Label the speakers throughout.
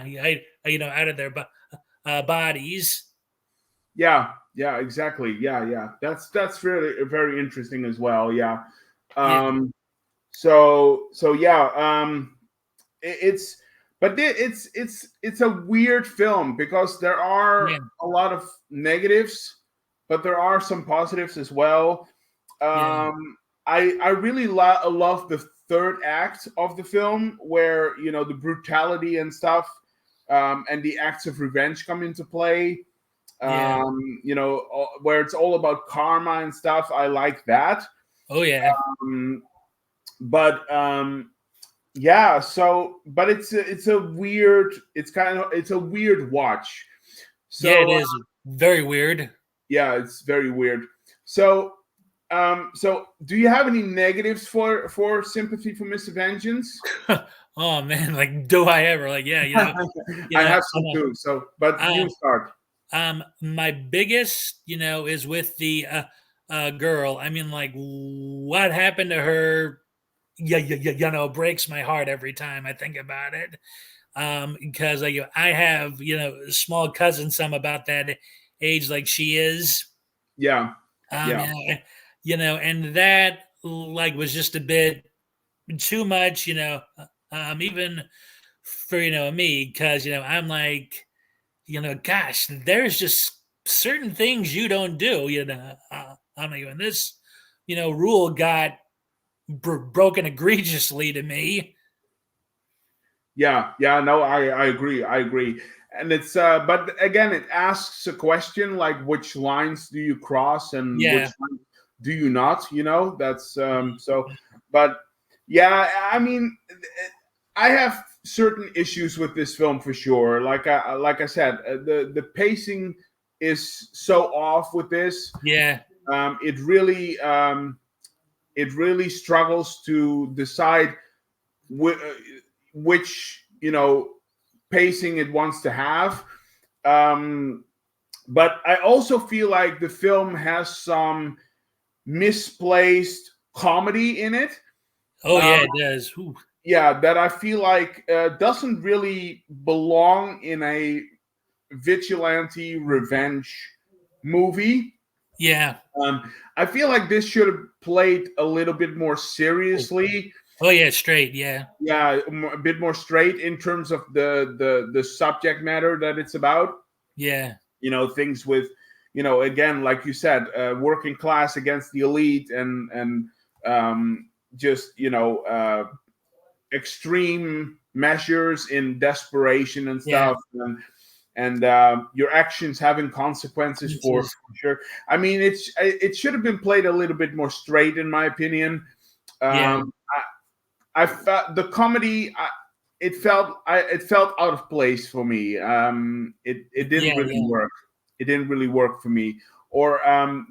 Speaker 1: out of their bodies.
Speaker 2: Yeah, yeah, exactly. Yeah, yeah. That's really very interesting as well. Yeah.
Speaker 1: Yeah,
Speaker 2: So yeah. It's but it's a weird film because there are
Speaker 1: yeah,
Speaker 2: a lot of negatives, but there are some positives as well.
Speaker 1: yeah,
Speaker 2: I really love the third act of the film where the brutality and stuff, and the acts of revenge come into play.
Speaker 1: yeah.
Speaker 2: Where it's all about karma and stuff. I like that.
Speaker 1: Oh yeah,
Speaker 2: Um, but yeah, so but it's a weird, it's a weird watch.
Speaker 1: yeah. It
Speaker 2: So
Speaker 1: is very weird.
Speaker 2: yeah, it's very weird. So do you have any negatives for Sympathy for Mr. Vengeance?
Speaker 1: Oh man, like do I ever? Like yeah, you
Speaker 2: I
Speaker 1: know.
Speaker 2: have some too. So but you start.
Speaker 1: My biggest, is with the girl. I mean, like, what happened to her? Yeah, breaks my heart every time I think about it. Because I have small cousins, some about that age, like she is.
Speaker 2: Yeah,
Speaker 1: Um,
Speaker 2: yeah,
Speaker 1: you know, and that like was just a bit too much. Even for me, because I'm like, gosh, there's just certain things you don't do. I mean, when this, rule got broken egregiously to me.
Speaker 2: yeah, yeah. No, I agree. I agree. And it's but again, it asks a question like, which lines do you cross and which
Speaker 1: Yeah,
Speaker 2: lines do you not? That's so. But yeah, I mean, I have certain issues with this film for sure. Like I said, the pacing is so off with this.
Speaker 1: yeah,
Speaker 2: Um, it really um, it really struggles to decide which pacing it wants to have. Um, but I also feel like the film has some misplaced comedy in it.
Speaker 1: oh
Speaker 2: Um,
Speaker 1: yeah, it does. Ooh.
Speaker 2: yeah, that I feel like doesn't really belong in a vigilante revenge movie.
Speaker 1: Yeah.
Speaker 2: I feel like this should have played a little bit more
Speaker 1: Oh,
Speaker 2: seriously.
Speaker 1: oh yeah, straight. Yeah,
Speaker 2: Yeah, a bit more straight in terms of the subject matter that it's about.
Speaker 1: yeah,
Speaker 2: Things with, again, like you said, working class against the elite, and just extreme measures in desperation and
Speaker 1: yeah.
Speaker 2: stuff, and your actions having consequences
Speaker 1: This
Speaker 2: for
Speaker 1: is
Speaker 2: sure. I mean, it should have been played a little bit more straight, in my opinion.
Speaker 1: yeah,
Speaker 2: um, I felt the comedy. It felt out of place for me. It didn't
Speaker 1: yeah,
Speaker 2: really
Speaker 1: yeah.
Speaker 2: work. It didn't really work for me. Or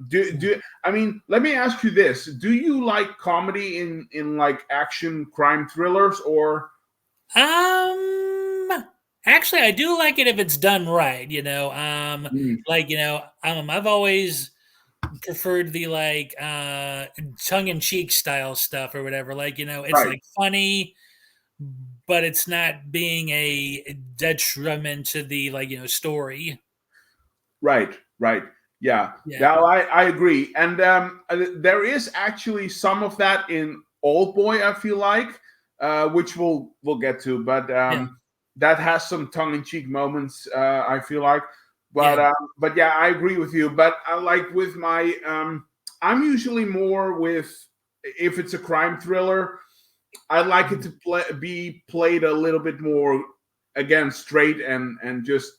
Speaker 2: do I mean? Let me ask you this: do you like comedy in like action crime thrillers or?
Speaker 1: Actually, I do like it if it's done right.
Speaker 2: Mm,
Speaker 1: Like I've always preferred the like tongue in cheek style stuff or whatever. Like it's
Speaker 2: right,
Speaker 1: like funny, but it's not being a detriment to the like story.
Speaker 2: right, right. Yeah,
Speaker 1: Yeah,
Speaker 2: yeah. I agree, and there is actually some of that in Old Boy. I feel like, which we'll get to, but
Speaker 1: yeah,
Speaker 2: that has some tongue in cheek moments. I feel like,
Speaker 1: yeah,
Speaker 2: but yeah, I agree with you. But I like with my I'm usually more with, if it's a crime thriller, I like it to be played a little bit more, again, straight and just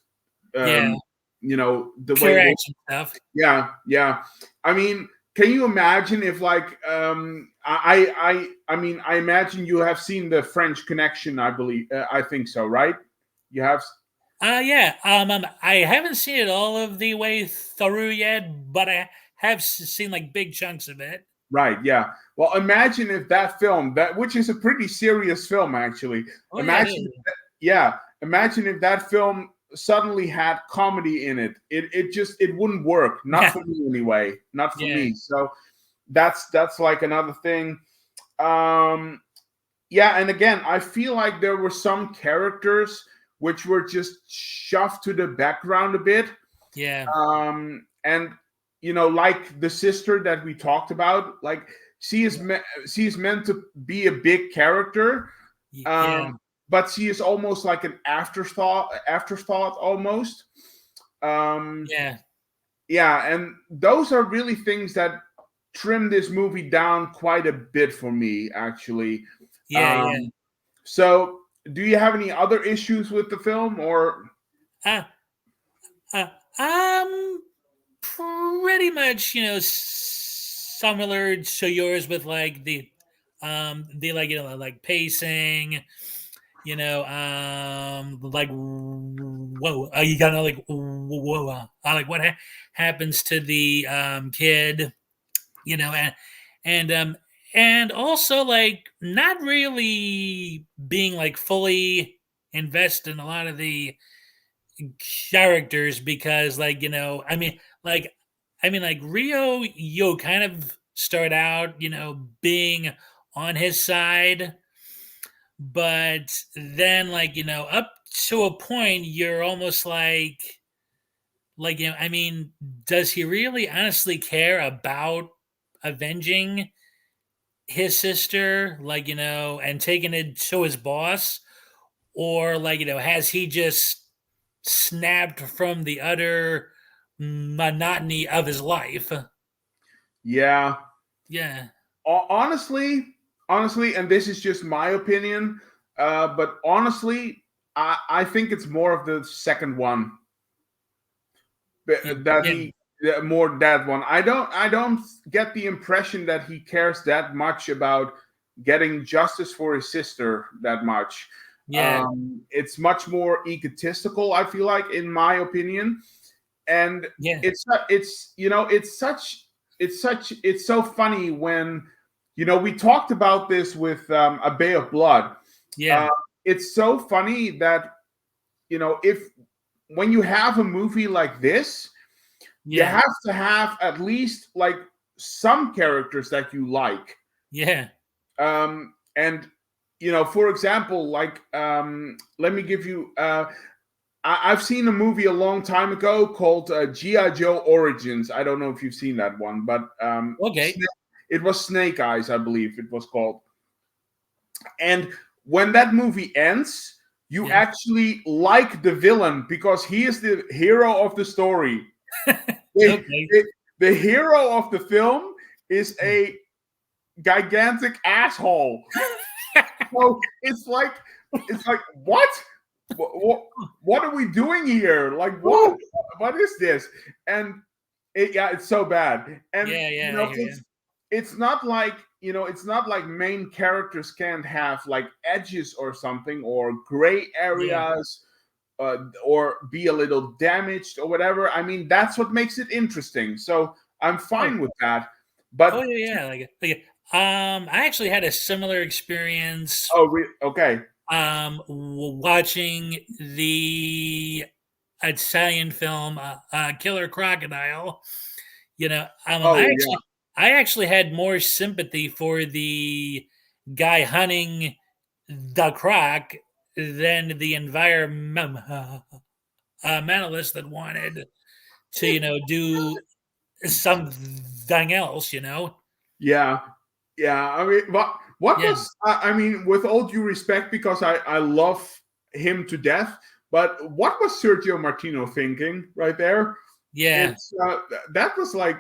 Speaker 1: yeah.
Speaker 2: um, the way
Speaker 1: Pure
Speaker 2: it.
Speaker 1: action stuff.
Speaker 2: Yeah, yeah. I mean, can you imagine if like I mean, I imagine you have seen the French Connection. I believe, I think so, right? You have.
Speaker 1: Yeah. I haven't seen it all of the way through yet, but I have seen like big chunks of it.
Speaker 2: Right, yeah. Well, imagine if that film, that which is a pretty serious film actually.
Speaker 1: Oh yeah, it
Speaker 2: Imagine,
Speaker 1: is.
Speaker 2: yeah. Imagine if that film suddenly had comedy in it. It wouldn't work. Not
Speaker 1: Yeah,
Speaker 2: for me anyway. Not for
Speaker 1: yeah,
Speaker 2: me. So that's like another thing. Um, yeah, and again, I feel like there were some characters which were just shoved to the background a bit.
Speaker 1: Yeah.
Speaker 2: And like the sister that we talked about, like she is meant to be a big character,
Speaker 1: Yeah.
Speaker 2: but she is almost like an afterthought almost.
Speaker 1: Yeah.
Speaker 2: Yeah, and those are really things that trim this movie down quite a bit for me, actually.
Speaker 1: Yeah.
Speaker 2: So, do you have any other issues with the film, or?
Speaker 1: Uh, uh, um, Pretty much, similar to yours with like the like like pacing, like whoa, you gotta like whoa, like what happens to the kid, you know, and um and also like not really being like fully invested in a lot of the characters because like Rio Yo kind of start out being on his side, but then up to a point you're almost like does he really honestly care about avenging his sister, and taking it to his boss, or has he just snapped from the utter monotony of his life?
Speaker 2: Yeah.
Speaker 1: Yeah.
Speaker 2: Honestly, and this is just my opinion, but honestly, I think it's more of the second one that
Speaker 1: Yeah.
Speaker 2: more that one. I don't get the impression that he cares that much about getting justice for his sister that much.
Speaker 1: Yeah.
Speaker 2: It's much more egotistical, I feel like, in my opinion. And
Speaker 1: Yeah.
Speaker 2: it's so funny when we talked about this with A Bay of Blood.
Speaker 1: Yeah.
Speaker 2: uh, it's so funny that if when you have a movie like this, you
Speaker 1: Yeah.
Speaker 2: have to have at least like some characters that you like.
Speaker 1: Yeah.
Speaker 2: And for example, like let me give you I've seen a movie a long time ago called G.I. Joe Origins. I don't know if you've seen that one, but
Speaker 1: Okay.
Speaker 2: it was Snake Eyes, I believe it was called. And when that movie ends, you
Speaker 1: Yeah.
Speaker 2: actually like the villain because he is the hero of the story. The,
Speaker 1: Okay.
Speaker 2: the hero of the film is a gigantic asshole. So it's like what? What are we doing here? Like what is this? And it's so bad. And
Speaker 1: Yeah. I hear you.
Speaker 2: it's not like it's not like main characters can't have like edges or something, or gray
Speaker 1: Yeah.
Speaker 2: areas, or be a little damaged or whatever. I mean, that's what makes it interesting. So I'm
Speaker 1: Oh.
Speaker 2: fine with that.
Speaker 1: Oh
Speaker 2: But
Speaker 1: yeah. I actually had a similar experience
Speaker 2: okay.
Speaker 1: watching the Italian film Killer Crocodile.
Speaker 2: Oh yeah.
Speaker 1: I actually had more sympathy for the guy hunting the croc than the environmentalist that wanted to do something else.
Speaker 2: Yeah. Yeah. I mean, what
Speaker 1: Yeah.
Speaker 2: was I mean, with all due respect, because I love him to death, but what was Sergio Martino thinking right there?
Speaker 1: Yeah.
Speaker 2: It's that was like,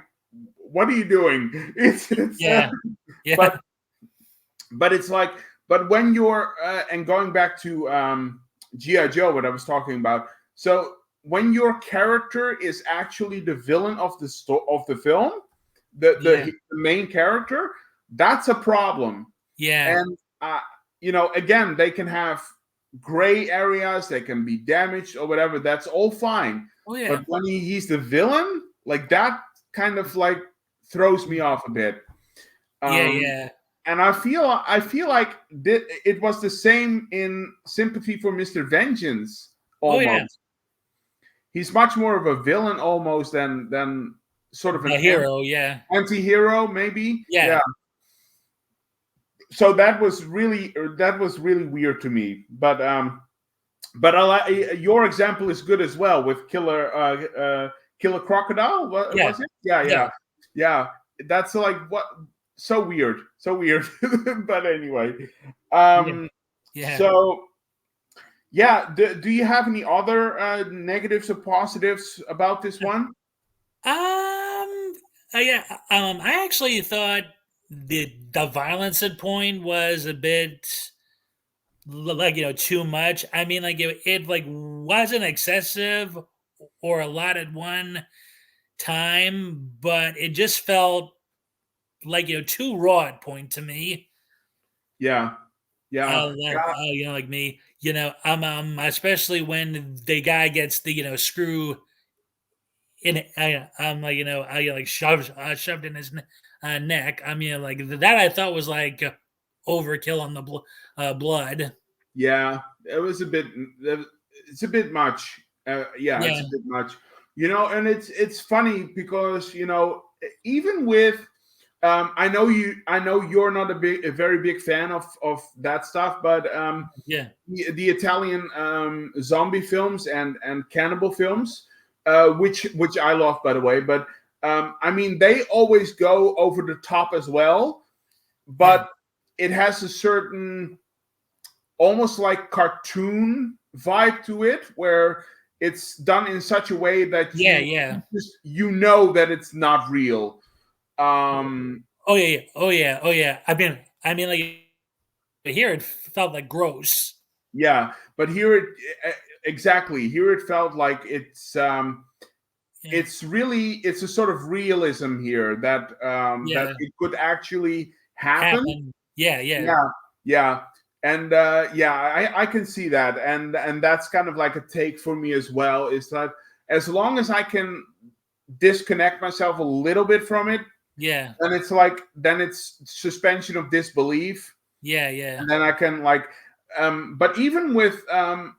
Speaker 2: what are you doing? It's
Speaker 1: Yeah.
Speaker 2: but
Speaker 1: Yeah.
Speaker 2: it's like, but when you're and going back to GI Joe, what I was talking about. So when your character is actually the villain of the film,
Speaker 1: Yeah.
Speaker 2: the main character, that's a problem.
Speaker 1: Yeah.
Speaker 2: And again, they can have gray areas, they can be damaged or whatever. That's all fine.
Speaker 1: Oh
Speaker 2: But
Speaker 1: yeah.
Speaker 2: when he's the villain, like that kind of like throws me off a bit.
Speaker 1: Yeah.
Speaker 2: Um,
Speaker 1: Yeah.
Speaker 2: and I feel like it was the same in Sympathy for Mr. Vengeance.
Speaker 1: Oh yeah.
Speaker 2: Almost, he's much more of a villain almost than sort of
Speaker 1: The
Speaker 2: an
Speaker 1: hero. Yeah.
Speaker 2: anti-hero, maybe.
Speaker 1: Yeah.
Speaker 2: Yeah. So that was really weird to me. But but your example is good as well with Killer Crocodile. What
Speaker 1: Yeah,
Speaker 2: was it? Yeah,
Speaker 1: yeah,
Speaker 2: yeah, yeah. That's like what so weird, so weird. But anyway,
Speaker 1: yeah,
Speaker 2: um,
Speaker 1: yeah.
Speaker 2: so yeah. Do you have any other negatives or positives about this one?
Speaker 1: Yeah. I actually thought the violence at point was a bit like too much. I mean, like it like wasn't excessive or a lot at one time, but it just felt like too raw at point to me.
Speaker 2: Yeah, yeah, yeah,
Speaker 1: Like me, especially when the guy gets the screw in it, I'm like like shoved in his neck. I mean, like that I thought was like overkill on the blood.
Speaker 2: yeah. It was a bit. It's a bit much. Yeah, it's
Speaker 1: Yeah,
Speaker 2: a bit much. And it's funny because even with I know you're not a very big fan of that stuff, but
Speaker 1: yeah,
Speaker 2: the Italian zombie films and cannibal films, which I love, by the way. But I mean, they always go over the top as well,
Speaker 1: yeah,
Speaker 2: but it has a certain almost like cartoon vibe to it, where it's done in such a way that
Speaker 1: yeah, yeah.
Speaker 2: you know that it's not real. Um,
Speaker 1: Oh yeah, yeah. Oh yeah, oh yeah. I mean, like here it felt like gross.
Speaker 2: yeah, but here exactly here it felt like
Speaker 1: Yeah,
Speaker 2: it's a sort of realism here that
Speaker 1: yeah.
Speaker 2: it could actually happen.
Speaker 1: Happened. Yeah, yeah,
Speaker 2: Yeah, yeah, and yeah, I can see that, and that's kind of like a take for me as well. Is that as long as I can disconnect myself a little bit from it,
Speaker 1: yeah,
Speaker 2: then it's suspension of disbelief,
Speaker 1: yeah, yeah.
Speaker 2: and then I can like. But even with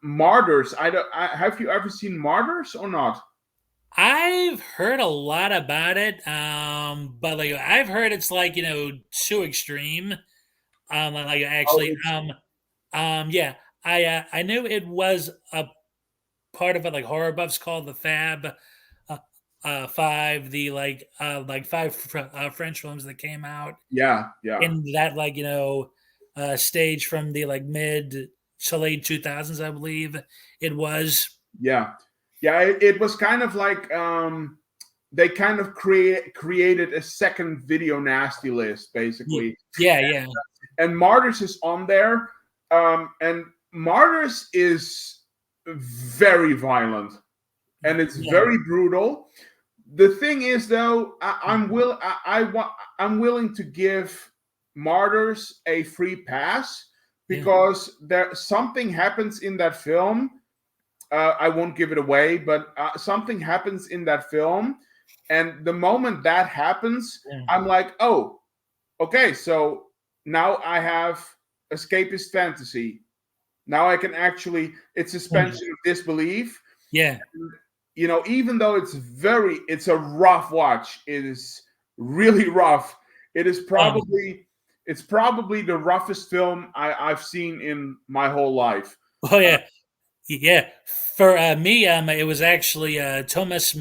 Speaker 2: Martyrs, have you ever seen Martyrs or not?
Speaker 1: I've heard a lot about it, but like I've heard it's like too extreme. Like
Speaker 2: Oh,
Speaker 1: actually,
Speaker 2: it's
Speaker 1: yeah, I knew it was a part of it. Like horror buffs called the Fab uh, Five, the like five French films that came out
Speaker 2: yeah, yeah,
Speaker 1: in that stage from the like mid to late 2000s, I believe it was.
Speaker 2: yeah, yeah. It was kind of like they kind of created a second video nasty list basically,
Speaker 1: Yeah, yeah,
Speaker 2: and Martyrs is on there, and Martyrs is very violent and it's
Speaker 1: yeah,
Speaker 2: very brutal. The thing is, though, I'm willing to give Martyrs a free pass
Speaker 1: yeah,
Speaker 2: because there something happens in that film. I won't give it away, but something happens in that film, and the moment that happens,
Speaker 1: yeah,
Speaker 2: I'm like, oh, okay, so now I have escapist fantasy. Now I can actually, it's suspension of disbelief.
Speaker 1: yeah,
Speaker 2: Even though it's a rough watch, it is really rough. It is
Speaker 1: um,
Speaker 2: probably the roughest film I've seen in my whole life.
Speaker 1: oh yeah, yeah. For me, it was actually Thomas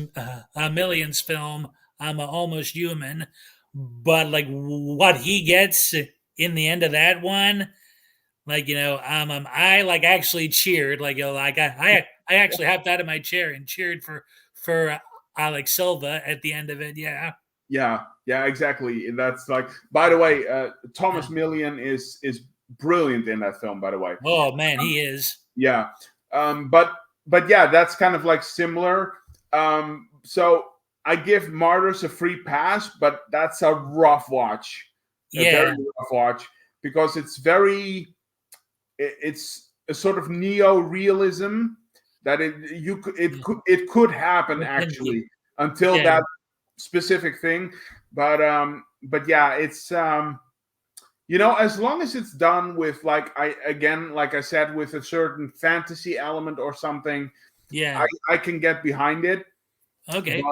Speaker 1: Million's film. I'm Almost Human, but like what he gets in the end of that one, like I like actually cheered, like like I actually hopped out of my chair and cheered for Alex Silva at the end of it. Yeah,
Speaker 2: Yeah, yeah, exactly. That's like, by the way,
Speaker 1: yeah.
Speaker 2: Thomas Million is brilliant in that film. By the way,
Speaker 1: Oh man, he is.
Speaker 2: yeah, but yeah, that's kind of like similar. So I give Martyrs a free pass, but that's a rough watch, a very
Speaker 1: Yeah,
Speaker 2: rough watch because it's a sort of neo-realism that
Speaker 1: yeah,
Speaker 2: it could happen actually until
Speaker 1: yeah,
Speaker 2: that specific thing, but yeah, it's as long as it's done with like I said, with a certain fantasy element or something,
Speaker 1: yeah.
Speaker 2: I can get behind it.
Speaker 1: Okay.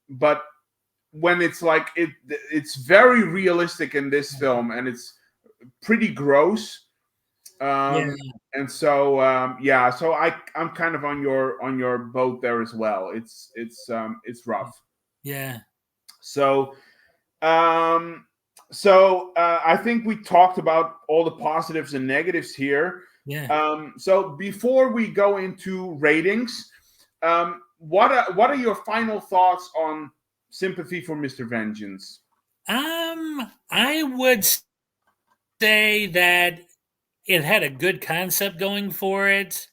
Speaker 2: But when it's like it's very realistic in this film and it's pretty gross. Um,
Speaker 1: Yeah.
Speaker 2: and so yeah, so I'm kind of on your boat there as well. It's rough.
Speaker 1: Yeah.
Speaker 2: So um, I think we talked about all the positives and negatives here.
Speaker 1: Yeah.
Speaker 2: So before we go into ratings, what are your final thoughts on Sympathy for Mr. Vengeance?
Speaker 1: I would say that it had a good concept going for it.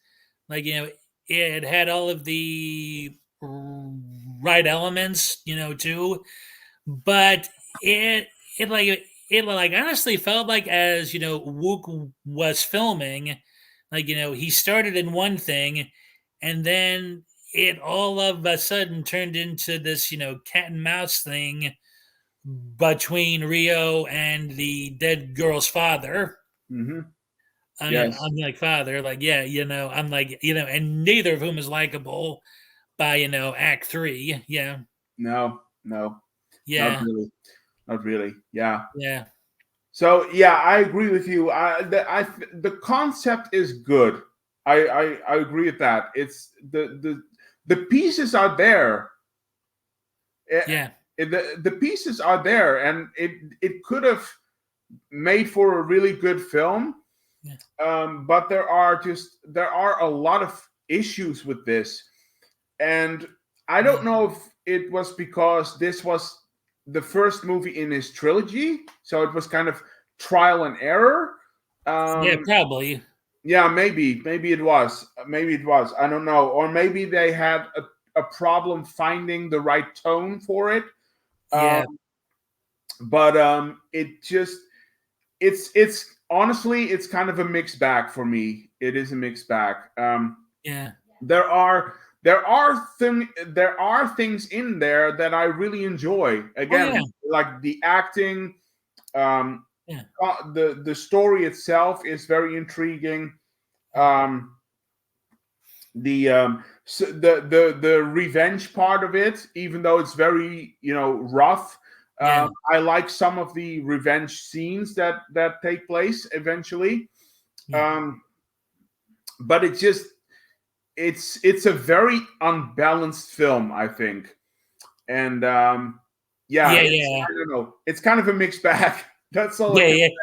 Speaker 1: Like, it had all of the right elements, too. But it like honestly felt like, as Wook was filming, like, he started in one thing, and then it all of a sudden turned into this, cat and mouse thing between Rio and the dead girl's father.
Speaker 2: Hmm.
Speaker 1: I mean,
Speaker 2: Yes.
Speaker 1: I'm like, father, like, yeah, I'm like, and neither of whom is likable by, act three. Yeah.
Speaker 2: No, no, not
Speaker 1: Yeah.
Speaker 2: really. Not really. Yeah.
Speaker 1: Yeah.
Speaker 2: So yeah, I agree with you. The concept is good. I agree with that. It's the pieces are there. Eh,
Speaker 1: Yeah.
Speaker 2: the pieces are there, and it could have made for a really good film.
Speaker 1: Yeah.
Speaker 2: But there are a lot of issues with this, and I
Speaker 1: Yeah.
Speaker 2: don't know if it was because this was the first movie in his trilogy, so it was kind of trial and error.
Speaker 1: Yeah,
Speaker 2: Um,
Speaker 1: probably.
Speaker 2: yeah, maybe it was, I don't know, or maybe they had a problem finding the right tone for it. Um,
Speaker 1: Yeah.
Speaker 2: but it just it's honestly it's kind of a mixed bag for me. It is a mixed bag.
Speaker 1: Yeah.
Speaker 2: There are there are things in there that I really enjoy.
Speaker 1: Oh yeah.
Speaker 2: Again, like the acting, um,
Speaker 1: Yeah.
Speaker 2: the story itself is very intriguing.
Speaker 1: Yeah.
Speaker 2: Um, the revenge part of it, even though it's very rough.
Speaker 1: Yeah.
Speaker 2: I like some of the revenge scenes that take place eventually.
Speaker 1: Yeah.
Speaker 2: Um, but it's a very unbalanced film, I think. And yeah,
Speaker 1: Yeah.
Speaker 2: it's
Speaker 1: Yeah.
Speaker 2: I don't know, it's kind of a mixed bag. That's all I
Speaker 1: Yeah.
Speaker 2: can.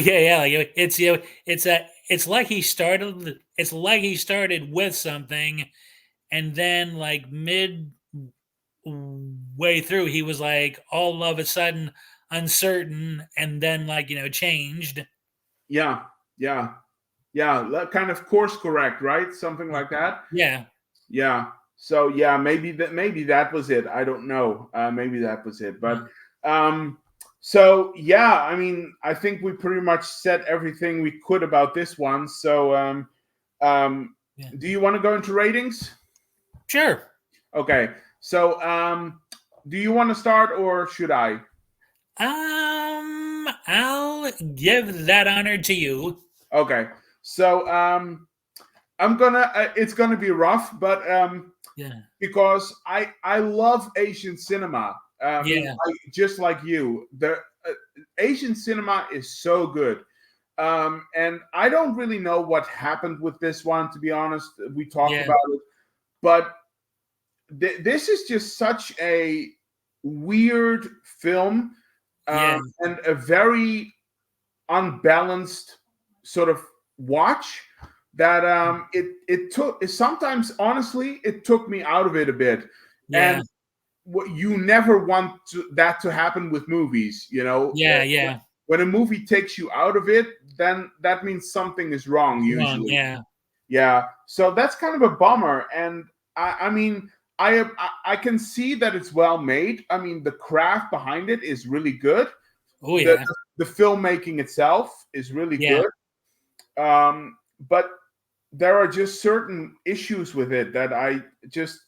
Speaker 1: Yeah. Yeah. Yeah. Like, it's like he started with something, and then like mid way through, he was like all of a sudden uncertain, and then like changed.
Speaker 2: Yeah, yeah, yeah, kind of course correct, right? Something like that.
Speaker 1: Yeah.
Speaker 2: Yeah. So yeah, maybe that was it. I don't know. Maybe that was it.
Speaker 1: Yeah.
Speaker 2: But um, so yeah, I mean, I think we pretty much said everything we could about this one. So um,
Speaker 1: Yeah.
Speaker 2: do you want to go into ratings?
Speaker 1: Sure.
Speaker 2: Okay. So do you want to start or should I?
Speaker 1: I'll give that honor to you.
Speaker 2: Okay. So it's gonna be rough, but
Speaker 1: Yeah.
Speaker 2: because I love Asian cinema. I mean,
Speaker 1: Yeah.
Speaker 2: just like you, the Asian cinema is so good. And I don't really know what happened with this one, to be honest. We talked
Speaker 1: Yeah.
Speaker 2: about it, but this is just such a weird film,
Speaker 1: Yeah.
Speaker 2: and a very unbalanced sort of watch that it took sometimes honestly it took me out of it a bit.
Speaker 1: Yeah.
Speaker 2: And you never want that to happen with movies,
Speaker 1: Yeah. Yeah.
Speaker 2: when a movie takes you out of it, then that means something is wrong
Speaker 1: Wrong.
Speaker 2: usually.
Speaker 1: Yeah.
Speaker 2: Yeah, so that's kind of a bummer. And I mean, I can see that it's well made. I mean, the craft behind it is really good.
Speaker 1: Oh
Speaker 2: the
Speaker 1: yeah.
Speaker 2: the filmmaking itself is really
Speaker 1: Yeah.
Speaker 2: good. But there are just certain issues with it that I just,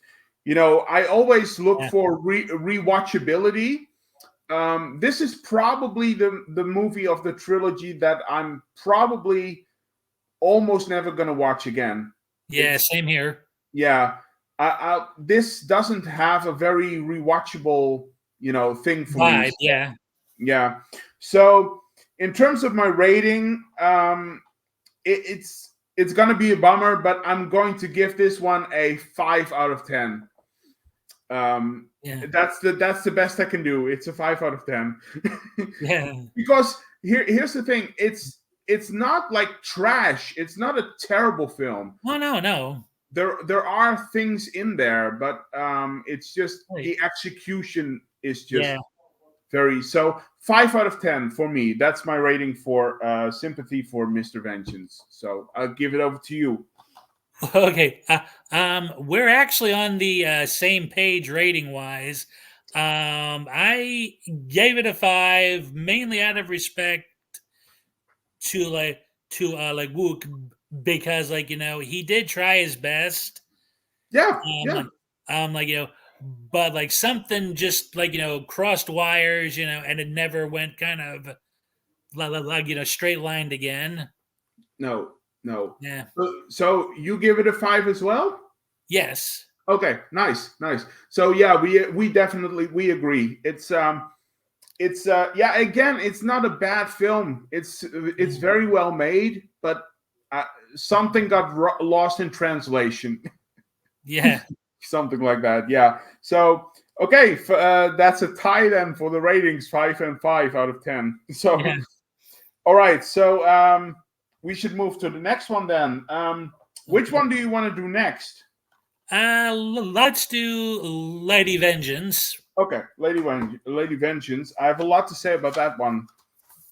Speaker 2: I always look
Speaker 1: Yeah.
Speaker 2: for rewatchability. This is probably the movie of the trilogy that I'm probably almost never going to watch again.
Speaker 1: Yeah.
Speaker 2: It's
Speaker 1: Same here.
Speaker 2: yeah. This doesn't have a very rewatchable, thing for me.
Speaker 1: Vibe. Yeah.
Speaker 2: Yeah. So in terms of my rating, it's gonna be a bummer, but I'm going to give this one a 5 out of 10.
Speaker 1: Yeah.
Speaker 2: That's the best I can do. It's a 5 out of 10.
Speaker 1: Yeah.
Speaker 2: Because here's the thing. It's not like trash. It's not a terrible film.
Speaker 1: Oh no, no.
Speaker 2: There are things in there, but it's just
Speaker 1: Right.
Speaker 2: the execution is just
Speaker 1: Yeah.
Speaker 2: very. So 5 out of 10 for me. That's my rating for Sympathy for Mr. Vengeance. So I'll give it over to you.
Speaker 1: Okay. We're actually on the same page rating wise. I gave it a 5, mainly out of respect to like Wook, because like he did try his best.
Speaker 2: Yeah, yeah.
Speaker 1: Um, like but like something just like crossed wires, and it never went kind of like straight lined again.
Speaker 2: No, no.
Speaker 1: Yeah.
Speaker 2: So you give it a 5 as well?
Speaker 1: Yes.
Speaker 2: Okay, nice, nice. So yeah, we definitely we agree. It's yeah, again, it's not a bad film. It's very well made, but something got lost in translation.
Speaker 1: Yeah.
Speaker 2: Something like that. Yeah. So okay, that's a tie then for the ratings, 5 and 5 out of 10. So
Speaker 1: Yeah.
Speaker 2: all right, so we should move to the next one then. Which
Speaker 1: Okay.
Speaker 2: one do you want to do next?
Speaker 1: Let's do Lady Vengeance.
Speaker 2: Okay, Lady Vengeance. I have a lot to say about that one.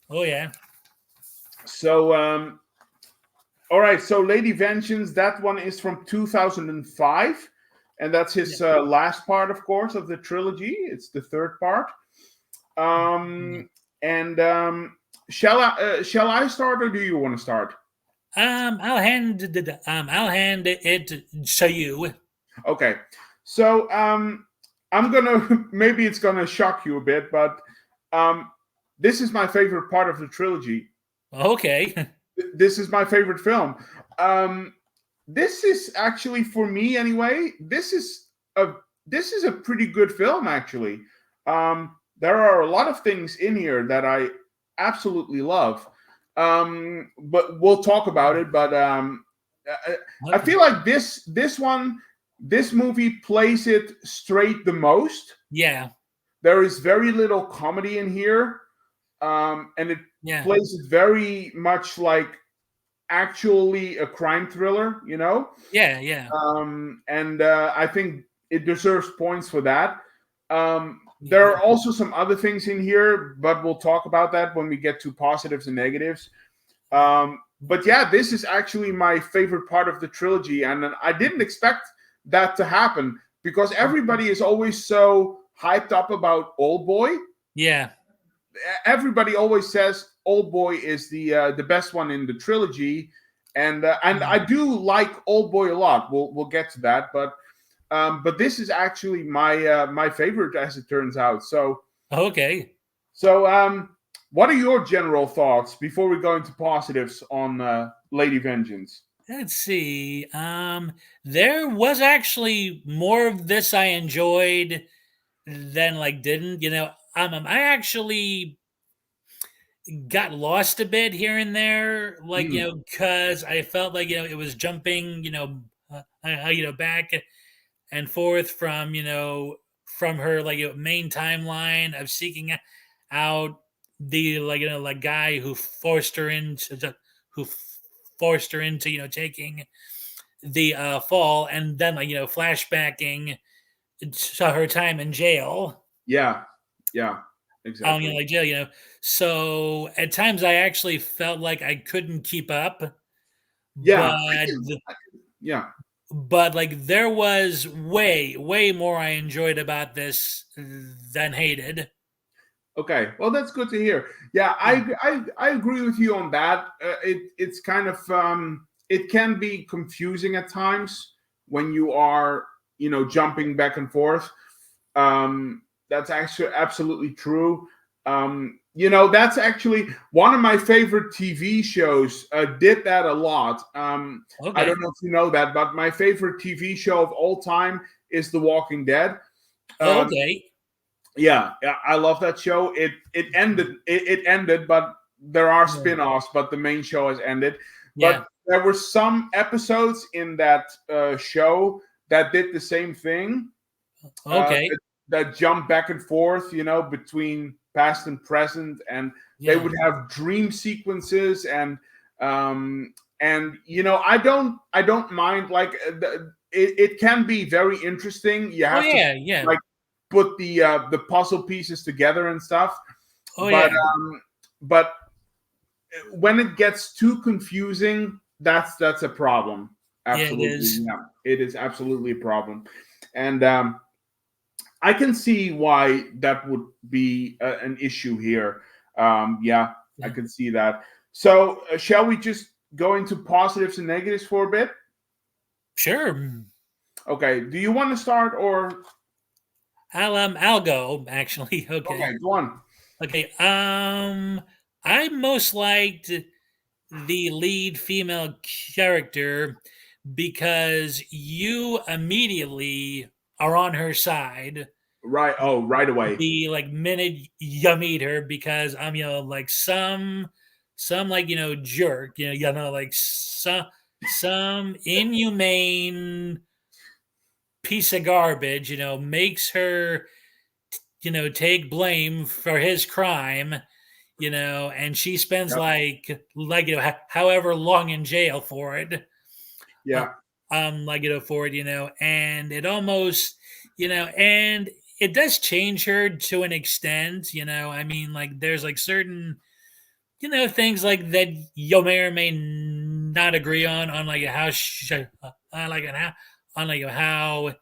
Speaker 1: Oh yeah.
Speaker 2: So, all right. So, Lady Vengeance. That one is from 2005, and that's his last part, of course, of the trilogy. It's the third part. And shall I start, or do you want to start?
Speaker 1: I'll hand it to you.
Speaker 2: Okay. So, I'm gonna maybe it's gonna shock you a bit, but this is my favorite part of the trilogy.
Speaker 1: Okay.
Speaker 2: This is my favorite film. This is actually, for me anyway, this is a pretty good film actually. There are a lot of things in here that I absolutely love. But we'll talk about it. But I feel like this movie plays it straight the most.
Speaker 1: Yeah.
Speaker 2: There is very little comedy in here, and it
Speaker 1: Yeah.
Speaker 2: plays it very much like actually a crime thriller, you know.
Speaker 1: Yeah. Yeah.
Speaker 2: And I think it deserves points for that. There are also some other things in here, but we'll talk about that when we get to positives and negatives. But yeah, this is actually my favorite part of the trilogy, and I didn't expect that to happen because everybody is always so hyped up about Old Boy.
Speaker 1: Yeah.
Speaker 2: Everybody always says Old Boy is the best one in the trilogy, and I do like Old Boy a lot. We'll get to that, but this is actually my favorite, as it turns out. So
Speaker 1: Okay.
Speaker 2: what are your general thoughts before we go into positives on Lady Vengeance?
Speaker 1: Let's see. There was actually more of this I enjoyed than like didn't. I actually got lost a bit here and there, like
Speaker 2: Mm,
Speaker 1: because I felt like it was jumping, back and forth from from her like main timeline of seeking out the like guy who forced her into taking the fall, and then like flashbacking to her time in jail.
Speaker 2: yeah, yeah, exactly.
Speaker 1: Like jail, so at times I actually felt like I couldn't keep up,
Speaker 2: Yeah,
Speaker 1: but
Speaker 2: yeah.
Speaker 1: like there was way more I enjoyed about this than hated.
Speaker 2: Okay, well that's good to hear. Yeah,
Speaker 1: Yeah.
Speaker 2: I agree with you on that. It's kind of it can be confusing at times when you are jumping back and forth. That's actually absolutely true. That's actually one of my favorite TV shows. Did that a lot. I
Speaker 1: Okay.
Speaker 2: don't know if you know that, but my favorite TV show of all time is The Walking Dead. Um,
Speaker 1: Okay.
Speaker 2: yeah, I love that show. It ended, but there are
Speaker 1: Yeah.
Speaker 2: spin-offs, but the main show has ended.
Speaker 1: Yeah.
Speaker 2: But there were some episodes in that show that did the same thing, uh,
Speaker 1: Okay.
Speaker 2: that, that jumped back and forth, between past and present, and they
Speaker 1: Yeah.
Speaker 2: would have dream sequences, and I don't mind, like, it can be very interesting. You
Speaker 1: Oh
Speaker 2: have to,
Speaker 1: yeah. Yeah.
Speaker 2: like, put the puzzle pieces together and stuff,
Speaker 1: Oh
Speaker 2: but
Speaker 1: yeah.
Speaker 2: but when it gets too confusing, that's a problem.
Speaker 1: Yeah. It
Speaker 2: Absolutely,
Speaker 1: is.
Speaker 2: yeah, it is absolutely a problem, and I can see why that would be an issue here. Yeah, I
Speaker 1: Yeah.
Speaker 2: can see that. So, shall we just go into positives and negatives for a bit?
Speaker 1: Sure.
Speaker 2: Okay. Do you want to start, or
Speaker 1: I'll go actually.
Speaker 2: okay,
Speaker 1: Okay.
Speaker 2: go on.
Speaker 1: Okay. I most liked the lead female character because you immediately are on her side
Speaker 2: Right. Oh, right away.
Speaker 1: the like minute you meet her because I'm like some like jerk like some inhumane piece of garbage makes her take blame for his crime and she spends
Speaker 2: Yep.
Speaker 1: like however long in jail for it uh,
Speaker 2: Yeah.
Speaker 1: like for it and it almost and it does change her to an extent I mean like there's like certain things like that you may or may not agree on like how like on like how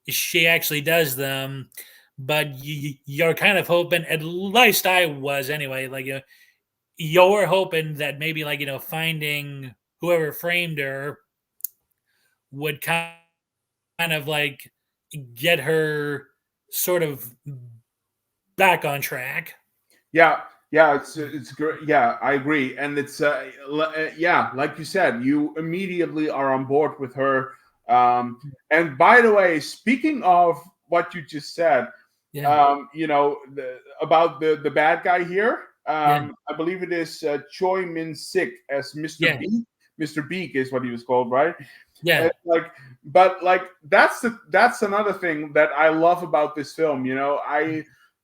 Speaker 1: she actually does them but you're kind of hoping at least I was anyway like you're hoping that maybe like finding whoever framed her would kind of like get her sort of back on track.
Speaker 2: Yeah, yeah, it's great. Yeah, I agree, and it's yeah, like you said, you immediately are on board with her. And by the way, speaking of what you just said,
Speaker 1: Yeah,
Speaker 2: about the bad guy here,
Speaker 1: yeah,
Speaker 2: I believe it is Choi Min Sik as Mr.
Speaker 1: yeah,
Speaker 2: Beak. Mr. Beak is what he was called, right?
Speaker 1: yeah,
Speaker 2: It's like, but like that's another thing that I love about this film.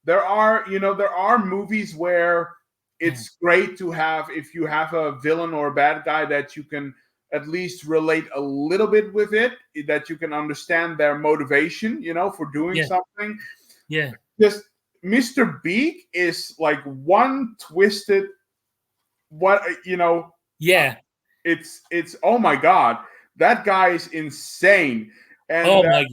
Speaker 2: There are movies where
Speaker 1: yeah,
Speaker 2: it's great to have, if you have a villain or a bad guy that you can at least relate a little bit with it, that you can understand their motivation, for doing
Speaker 1: yeah,
Speaker 2: something.
Speaker 1: yeah,
Speaker 2: Just Mr. Beak is like one twisted, what uh,
Speaker 1: yeah.
Speaker 2: it's oh my god, that guy is insane. And
Speaker 1: Oh my,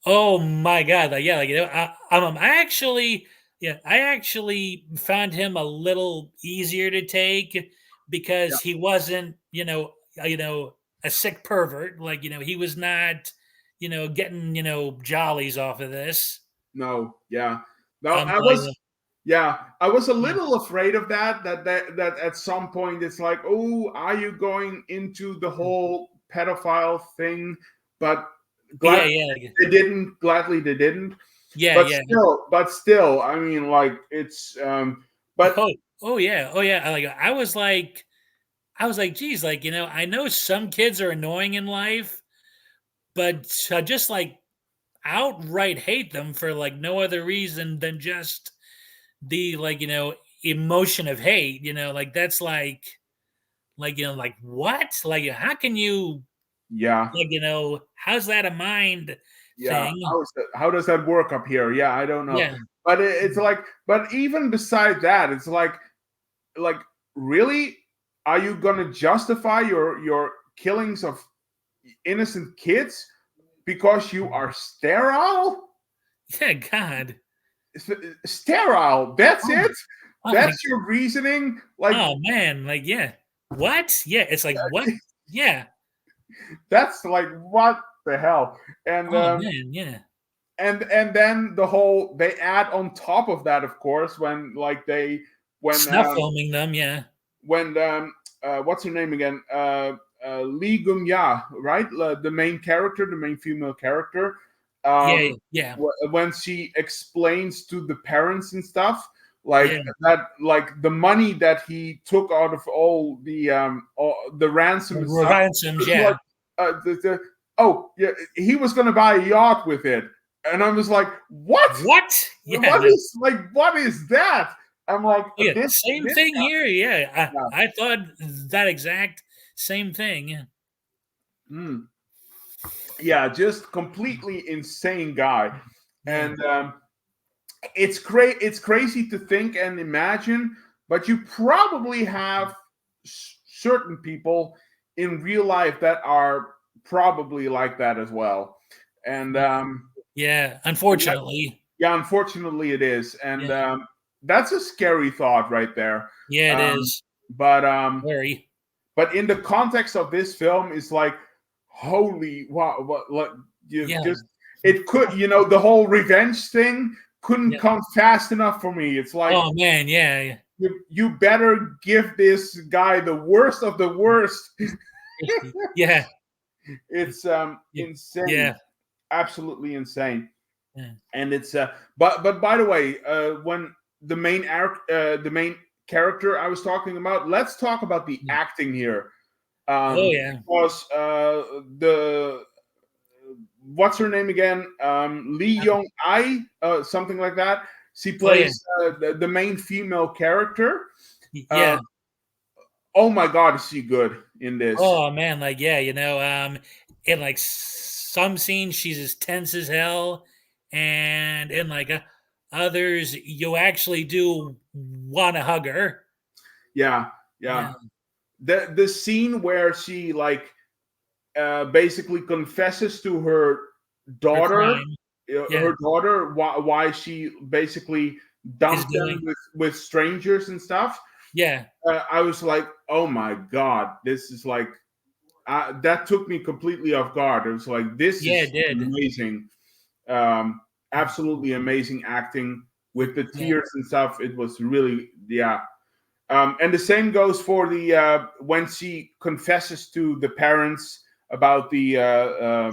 Speaker 1: oh my God! Like yeah, like I actually, yeah, I actually found him a little easier to take
Speaker 2: yeah,
Speaker 1: because he wasn't, a sick pervert. Like he was not, getting jollies off of this.
Speaker 2: no, yeah, no,
Speaker 1: Um, like,
Speaker 2: I was a
Speaker 1: yeah,
Speaker 2: little afraid of that at some point it's like, oh, are you going into the whole pedophile thing? But
Speaker 1: yeah,
Speaker 2: glad
Speaker 1: yeah,
Speaker 2: gladly they didn't.
Speaker 1: yeah,
Speaker 2: But
Speaker 1: yeah.
Speaker 2: still, I mean, like, it's but
Speaker 1: Oh, oh yeah, oh yeah. Like I was like, geez, like I know some kids are annoying in life, but just like outright hate them for like no other reason than just the like emotion of hate. Like that's like like what? Like how can you
Speaker 2: yeah,
Speaker 1: like how's that a mind
Speaker 2: yeah,
Speaker 1: thing?
Speaker 2: how does that work up here? Yeah, I don't know.
Speaker 1: Yeah,
Speaker 2: But it's like, but even beside that, it's like, really, are you gonna justify your killings of innocent kids because you are sterile?
Speaker 1: yeah, God.
Speaker 2: Sterile, that's
Speaker 1: Oh,
Speaker 2: it?
Speaker 1: oh my,
Speaker 2: That's your reasoning? Like,
Speaker 1: oh man, like yeah, what? Yeah, it's like what? Yeah,
Speaker 2: that's like, what the hell? And
Speaker 1: oh man, yeah,
Speaker 2: and then they add on top of that, of course, when like they when
Speaker 1: snuff filming them. Yeah,
Speaker 2: when what's her name again? Lee Gung Ya, right? The main character, the main female character.
Speaker 1: yeah,
Speaker 2: Um,
Speaker 1: yeah,
Speaker 2: when she explains to the parents and stuff like
Speaker 1: Yeah.
Speaker 2: that, like the money that he took out of all the ransom and stuff.
Speaker 1: Ransoms,
Speaker 2: It was
Speaker 1: yeah.
Speaker 2: like oh yeah, he was going to buy a yacht with it, and I was like, what?
Speaker 1: What? Yeah.
Speaker 2: What is like? What is that? I'm like,
Speaker 1: Yeah.
Speaker 2: this
Speaker 1: Same
Speaker 2: this
Speaker 1: thing
Speaker 2: guy.
Speaker 1: here. Yeah.
Speaker 2: Yeah.
Speaker 1: I thought that exact same thing. Yeah.
Speaker 2: Mm. Yeah, just completely insane guy,
Speaker 1: Yeah.
Speaker 2: and it's great. It's crazy to think and imagine, but you probably have certain people in real life that are probably like that as well, and
Speaker 1: Yeah.
Speaker 2: that,
Speaker 1: Unfortunately.
Speaker 2: yeah, unfortunately it is, and
Speaker 1: Yeah.
Speaker 2: that's a scary thought right there.
Speaker 1: Yeah, it
Speaker 2: Um,
Speaker 1: is.
Speaker 2: but
Speaker 1: Very.
Speaker 2: but in the context of this film, it's like, holy, what you
Speaker 1: Yeah.
Speaker 2: just, it could, the whole revenge thing couldn't
Speaker 1: Yeah.
Speaker 2: come fast enough for me. It's like,
Speaker 1: Oh man, yeah.
Speaker 2: you better give this guy the worst of the worst.
Speaker 1: Yeah.
Speaker 2: It's
Speaker 1: Yeah.
Speaker 2: insane,
Speaker 1: Yeah.
Speaker 2: absolutely insane.
Speaker 1: Yeah.
Speaker 2: And it's but by the way, when the main character I was talking about, let's talk about the
Speaker 1: Yeah.
Speaker 2: acting here.
Speaker 1: Oh yeah.
Speaker 2: Because the what's her name again? Lee Young Ai, something like that. She
Speaker 1: Oh yeah.
Speaker 2: plays the main female character. Uh,
Speaker 1: Yeah.
Speaker 2: oh my God, is she good in this?
Speaker 1: Oh man, like yeah, in like some scenes she's as tense as hell, and in like others you actually do want to hug her.
Speaker 2: Yeah, yeah.
Speaker 1: Yeah,
Speaker 2: The scene where she like basically confesses to her
Speaker 1: her
Speaker 2: daughter,
Speaker 1: crime. Yeah,
Speaker 2: why she basically
Speaker 1: is
Speaker 2: dumped them
Speaker 1: doing.
Speaker 2: with strangers and stuff.
Speaker 1: Yeah,
Speaker 2: I was like, oh my God, this is like, that took me completely off guard. It was like, this
Speaker 1: yeah,
Speaker 2: is
Speaker 1: it did.
Speaker 2: amazing, absolutely amazing acting with the
Speaker 1: Yeah,
Speaker 2: tears and stuff. It was really, yeah. And the same goes for the when she confesses to the parents about the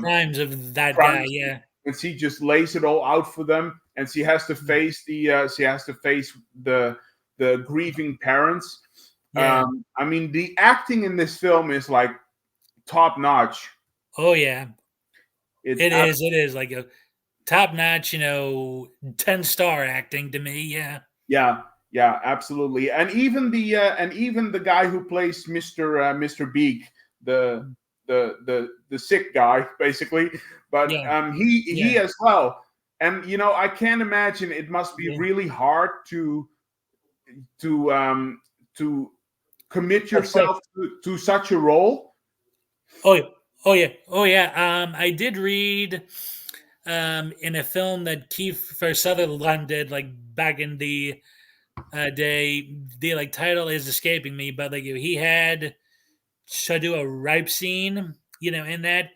Speaker 1: crimes of that guy.
Speaker 2: crimes,
Speaker 1: Yeah,
Speaker 2: and she just lays it all out for them, and she has to face the grieving parents.
Speaker 1: yeah.
Speaker 2: I mean, the acting in this film is like top notch.
Speaker 1: Oh yeah,
Speaker 2: It's
Speaker 1: it is. It is like a top notch. 10-star acting to me. Yeah,
Speaker 2: yeah, yeah, absolutely. And even the guy who plays Mr. Beak, the the sick guy, basically. But
Speaker 1: yeah,
Speaker 2: he
Speaker 1: yeah,
Speaker 2: as well. And I can't imagine it must be
Speaker 1: yeah.
Speaker 2: really hard to to commit
Speaker 1: That's like
Speaker 2: yourself to such a role.
Speaker 1: oh yeah, oh yeah, oh yeah. I did read in a film that Kiefer Sutherland did like back in the day. The like title is escaping me, but like he had to do a ripe scene, in that,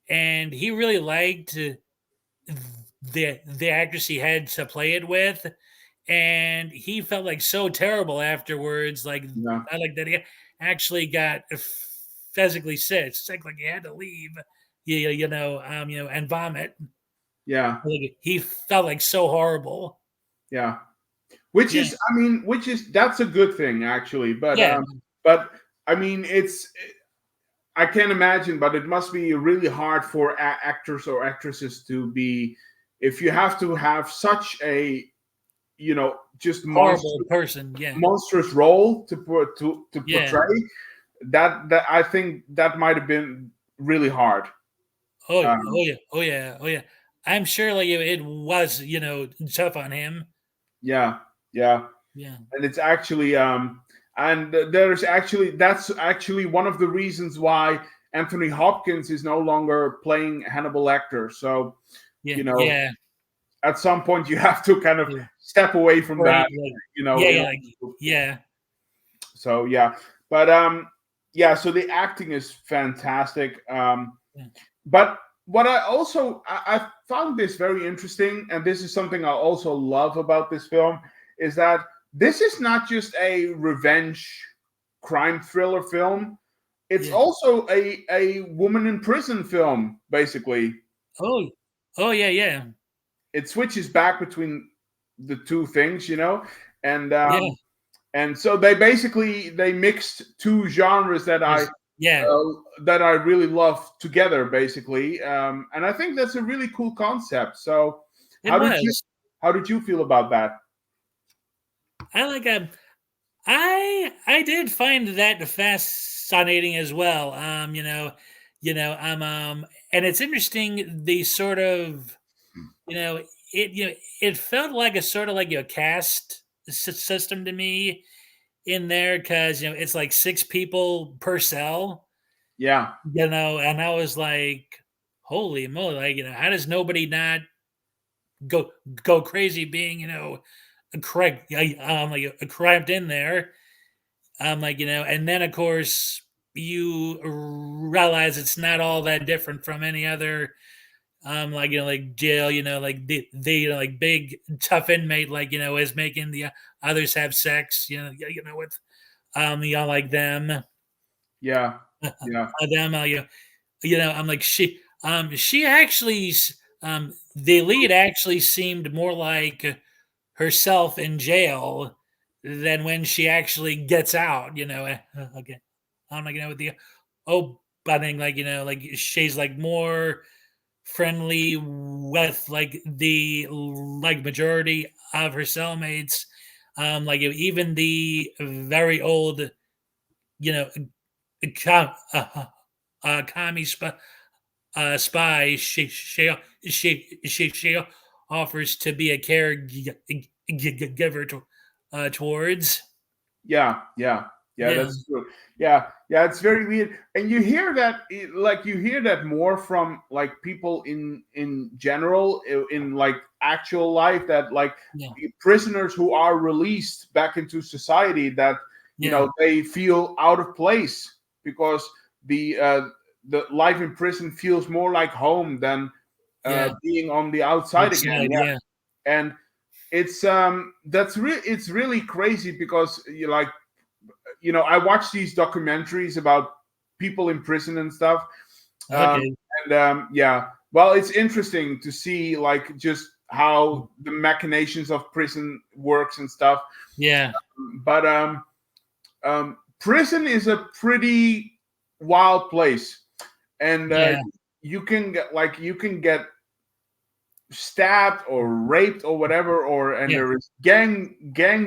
Speaker 1: and he really liked the actress he had to play it with, and he felt like so terrible afterwards. Like
Speaker 2: Yeah,
Speaker 1: I like that he actually got physically sick, like he had to leave. Yeah, and vomit.
Speaker 2: yeah,
Speaker 1: Like he felt like so horrible.
Speaker 2: yeah. Which
Speaker 1: Yeah,
Speaker 2: is, I mean, that's a good thing actually.
Speaker 1: yeah,
Speaker 2: But I mean, I can't imagine, but it must be really hard for actors or actresses to be, if you have to have such a, just
Speaker 1: horrible person. Yeah,
Speaker 2: monstrous role to
Speaker 1: yeah.
Speaker 2: portray. That I think that might have been really hard.
Speaker 1: Oh,
Speaker 2: Um,
Speaker 1: oh yeah, oh yeah, oh yeah. I'm sure like it was, tough on him.
Speaker 2: yeah, yeah,
Speaker 1: Yeah,
Speaker 2: and it's actually and there's actually that's actually one of the reasons why Anthony Hopkins is no longer playing Hannibal Lecter. So
Speaker 1: yeah,
Speaker 2: you know
Speaker 1: yeah.
Speaker 2: at some point you have to kind of
Speaker 1: Yeah.
Speaker 2: step away from
Speaker 1: Right,
Speaker 2: that,
Speaker 1: like
Speaker 2: you know
Speaker 1: yeah,
Speaker 2: in
Speaker 1: yeah,
Speaker 2: order
Speaker 1: like
Speaker 2: to-
Speaker 1: yeah,
Speaker 2: so yeah, but yeah, so the acting is fantastic.
Speaker 1: yeah,
Speaker 2: But what I found this very interesting, and this is something I also love about this film, is that this is not just a revenge crime thriller film. It's
Speaker 1: yeah.
Speaker 2: also a woman in prison film, basically.
Speaker 1: Oh, oh yeah, yeah,
Speaker 2: It switches back between the two things, and
Speaker 1: Yeah.
Speaker 2: and so they mixed two genres
Speaker 1: Yeah.
Speaker 2: that I really love together, basically, and I think that's a really cool concept. So,
Speaker 1: It
Speaker 2: how did you
Speaker 1: was.
Speaker 2: how did you feel about that?
Speaker 1: I like I did find that fascinating as well. And it's interesting the sort of you know it felt like a sort of like a caste system to me in there because it's like six people per cell,
Speaker 2: Yeah,
Speaker 1: and I was like, holy moly, like how does nobody not go go crazy being correct like cramped in there. Like, and then of course you realize it's not all that different from any other like like jail, like the like big tough inmate, like is making the others have sex, with like them,
Speaker 2: yeah, yeah,
Speaker 1: them, I'm like she actually the lead actually seemed more like herself in jail than when she actually gets out, again. I'm like, with the I think like, like she's like more friendly with like the like majority of her cellmates. Like even the very old, you know, commie spy, she offers to be a caregiver towards.
Speaker 2: yeah, yeah, yeah.
Speaker 1: Yeah,
Speaker 2: That's true. Yeah, yeah. It's very weird, and you hear that, like you hear that more from like people in general, in like actual life, that like
Speaker 1: yeah,
Speaker 2: prisoners who are released back into society, that
Speaker 1: yeah,
Speaker 2: they feel out of place because the uh, the life in prison feels more like home than
Speaker 1: yeah.
Speaker 2: being on the outside again.
Speaker 1: Outside,
Speaker 2: Yeah,
Speaker 1: yeah,
Speaker 2: and it's really crazy because I watch these documentaries about people in prison and stuff, um,
Speaker 1: okay,
Speaker 2: and yeah, well, it's interesting to see like just how the machinations of prison works and stuff.
Speaker 1: yeah,
Speaker 2: But prison is a pretty wild place, and
Speaker 1: yeah,
Speaker 2: you can get stabbed or raped or whatever, and
Speaker 1: yeah.
Speaker 2: there is gang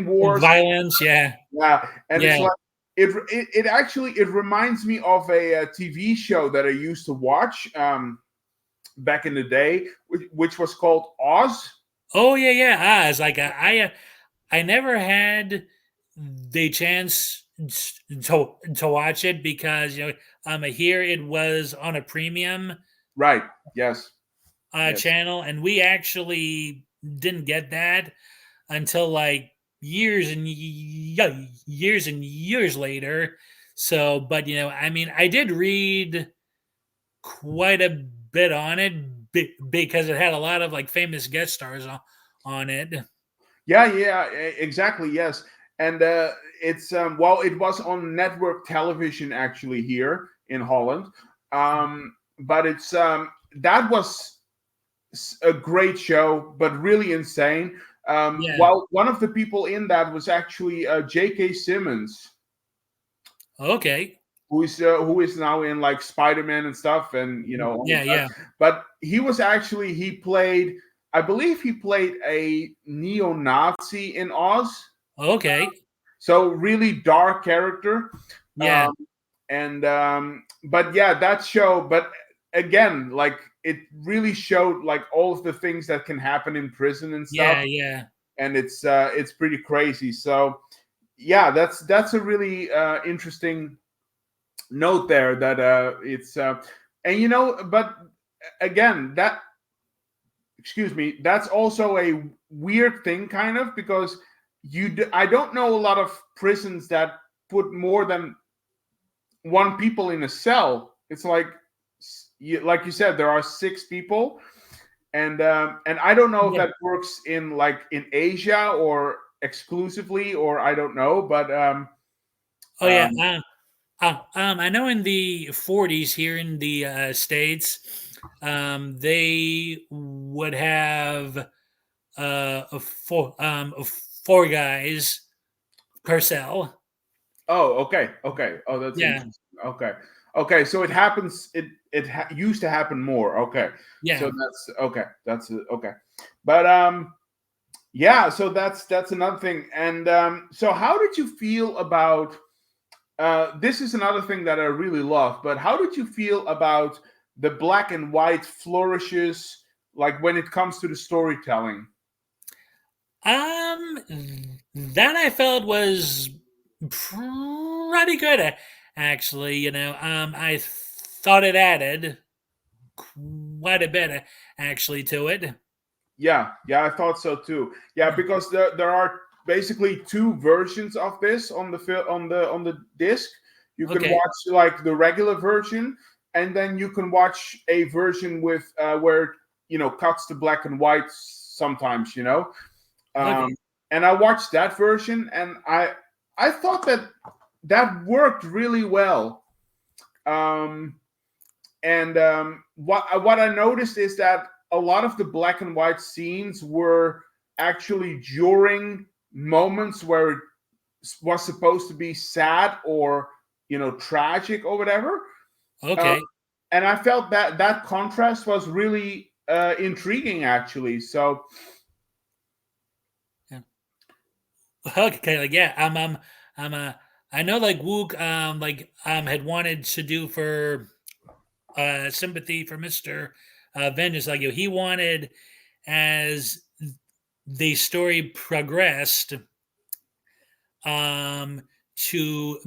Speaker 2: wars.
Speaker 1: Violence, yeah,
Speaker 2: Yeah, and it's
Speaker 1: yeah.
Speaker 2: like it actually it reminds me of a TV show that I used to watch back in the day, which was called Oz.
Speaker 1: Oh yeah, yeah. It's like I never had the chance to watch it because here it was on a premium
Speaker 2: Right. Yes. Yes.
Speaker 1: channel, and we actually didn't get that until like years and years later. So, but I mean, I did read quite a bit on it because it had a lot of like famous guest stars on it.
Speaker 2: Yeah. Yeah. Exactly. Yes. And it's well, it was on network television actually here in Holland, but it's that was a great show, but really insane.
Speaker 1: Yeah.
Speaker 2: Well, one of the people in that was actually J.K. Simmons,
Speaker 1: Okay.
Speaker 2: who is now in like Spider-Man and stuff, and all of
Speaker 1: Yeah.
Speaker 2: that.
Speaker 1: Yeah.
Speaker 2: But he played, I believe he played a neo-Nazi in Oz,
Speaker 1: Okay.
Speaker 2: so really dark character.
Speaker 1: Yeah.
Speaker 2: Um, and but yeah, that show, but again, like it really showed like all of the things that can happen in prison and stuff,
Speaker 1: Yeah. Yeah.
Speaker 2: and it's pretty crazy. So yeah, that's a really interesting note there, that it's and but again, that excuse me, that's also a weird thing, kind of, because I don't know a lot of prisons that put more than one people in a cell. It's like you said, there are six people, and I don't know if
Speaker 1: Yeah.
Speaker 2: that works in Asia or exclusively, or I don't know, but
Speaker 1: Oh yeah.
Speaker 2: um
Speaker 1: I know in the 40s here in the states, they would have of four guys per cell.
Speaker 2: Oh, okay, okay. Oh, that's
Speaker 1: Yeah,
Speaker 2: interesting. Okay, okay. So it happens. It used to happen more. Okay, so
Speaker 1: yeah.
Speaker 2: that's okay. That's okay. But yeah. So that's another thing. And so how did you feel about? This is another thing that I really love. But how did you feel about the black and white flourishes, like when it comes to the storytelling?
Speaker 1: Um, that I felt was pretty good, actually. I thought it added quite a bit, actually, to it.
Speaker 2: Yeah, yeah, I thought so too. Yeah,
Speaker 1: Yeah.
Speaker 2: because there are basically two versions of this on the on the disc. You can
Speaker 1: Okay.
Speaker 2: watch like the regular version, and then you can watch a version with where cuts to black and white sometimes. Um,
Speaker 1: Okay.
Speaker 2: and I watched that version, and I thought that that worked really well. Um, and what I noticed is that a lot of the black and white scenes were actually during moments where it was supposed to be sad or tragic or whatever. Uh,
Speaker 1: Okay.
Speaker 2: and I felt that that contrast was really intriguing, actually. So
Speaker 1: Yeah. Okay. Like, yeah. I'm. I know, like Wook, had wanted to do for sympathy for Mister Vengeance. Like, he wanted, as the story progressed, um, to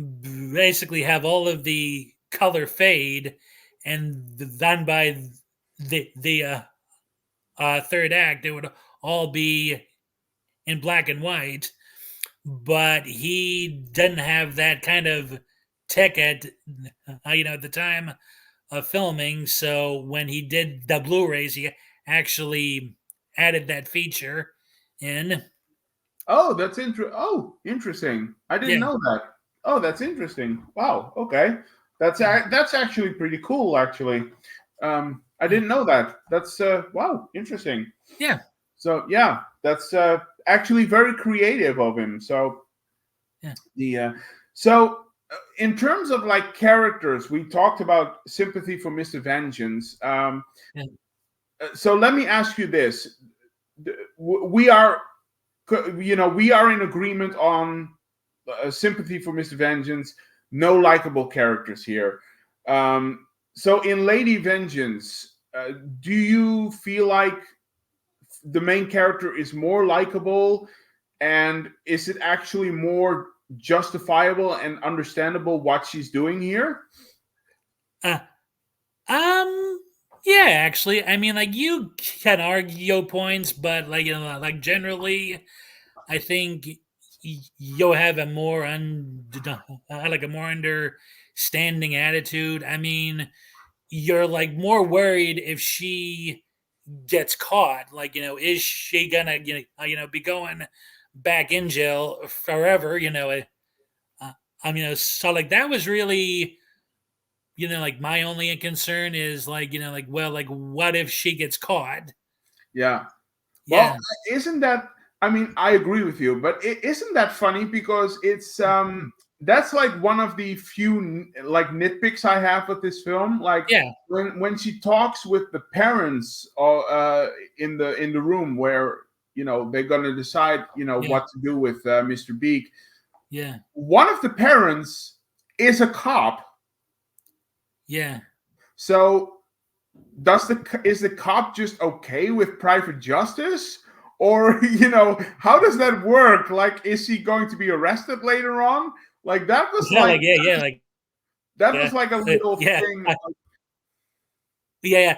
Speaker 1: basically have all of the color fade, and then by the third act, it would all be in black and white. But he didn't have that kind of tech at the time of filming. So when he did the Blu-rays, he actually added that feature in.
Speaker 2: oh, interesting. I didn't
Speaker 1: Yeah,
Speaker 2: know that. Oh, that's interesting. Wow. Okay, that's actually pretty cool. Actually, I
Speaker 1: yeah,
Speaker 2: didn't know that. That's wow, interesting.
Speaker 1: yeah,
Speaker 2: So yeah, that's actually very creative of him. So
Speaker 1: yeah,
Speaker 2: the so in terms of like characters, we talked about sympathy for Mr. Vengeance.
Speaker 1: yeah.
Speaker 2: So let me ask you this: we are we are in agreement on sympathy for Mr. Vengeance. No likable characters here. So in Lady Vengeance, do you feel like the main character is more likable, and is it actually more justifiable and understandable what she's doing here?
Speaker 1: Uh, um, yeah. Actually, I mean, like, you can argue your points, but like generally, I think you'll have a more like a more understanding attitude. I mean, you're like more worried if she gets caught. Like, is she gonna be going back in jail forever? I mean, so like that was really like my only concern is like like, well, like, what if she gets caught?
Speaker 2: Yeah. Well,
Speaker 1: Yeah,
Speaker 2: isn't that? I mean, I agree with you, but isn't that funny? Because it's that's like one of the few like nitpicks I have with this film. Like
Speaker 1: yeah,
Speaker 2: when she talks with the parents in the room where they're gonna decide
Speaker 1: yeah,
Speaker 2: what to do with Mr. Beak.
Speaker 1: yeah,
Speaker 2: One of the parents is a cop.
Speaker 1: yeah.
Speaker 2: So is the cop just okay with private justice, or how does that work? Like, is he going to be arrested later on? Like that was
Speaker 1: Yeah,
Speaker 2: like
Speaker 1: like, yeah, like,
Speaker 2: that was
Speaker 1: yeah,
Speaker 2: like a little
Speaker 1: yeah,
Speaker 2: thing.
Speaker 1: yeah.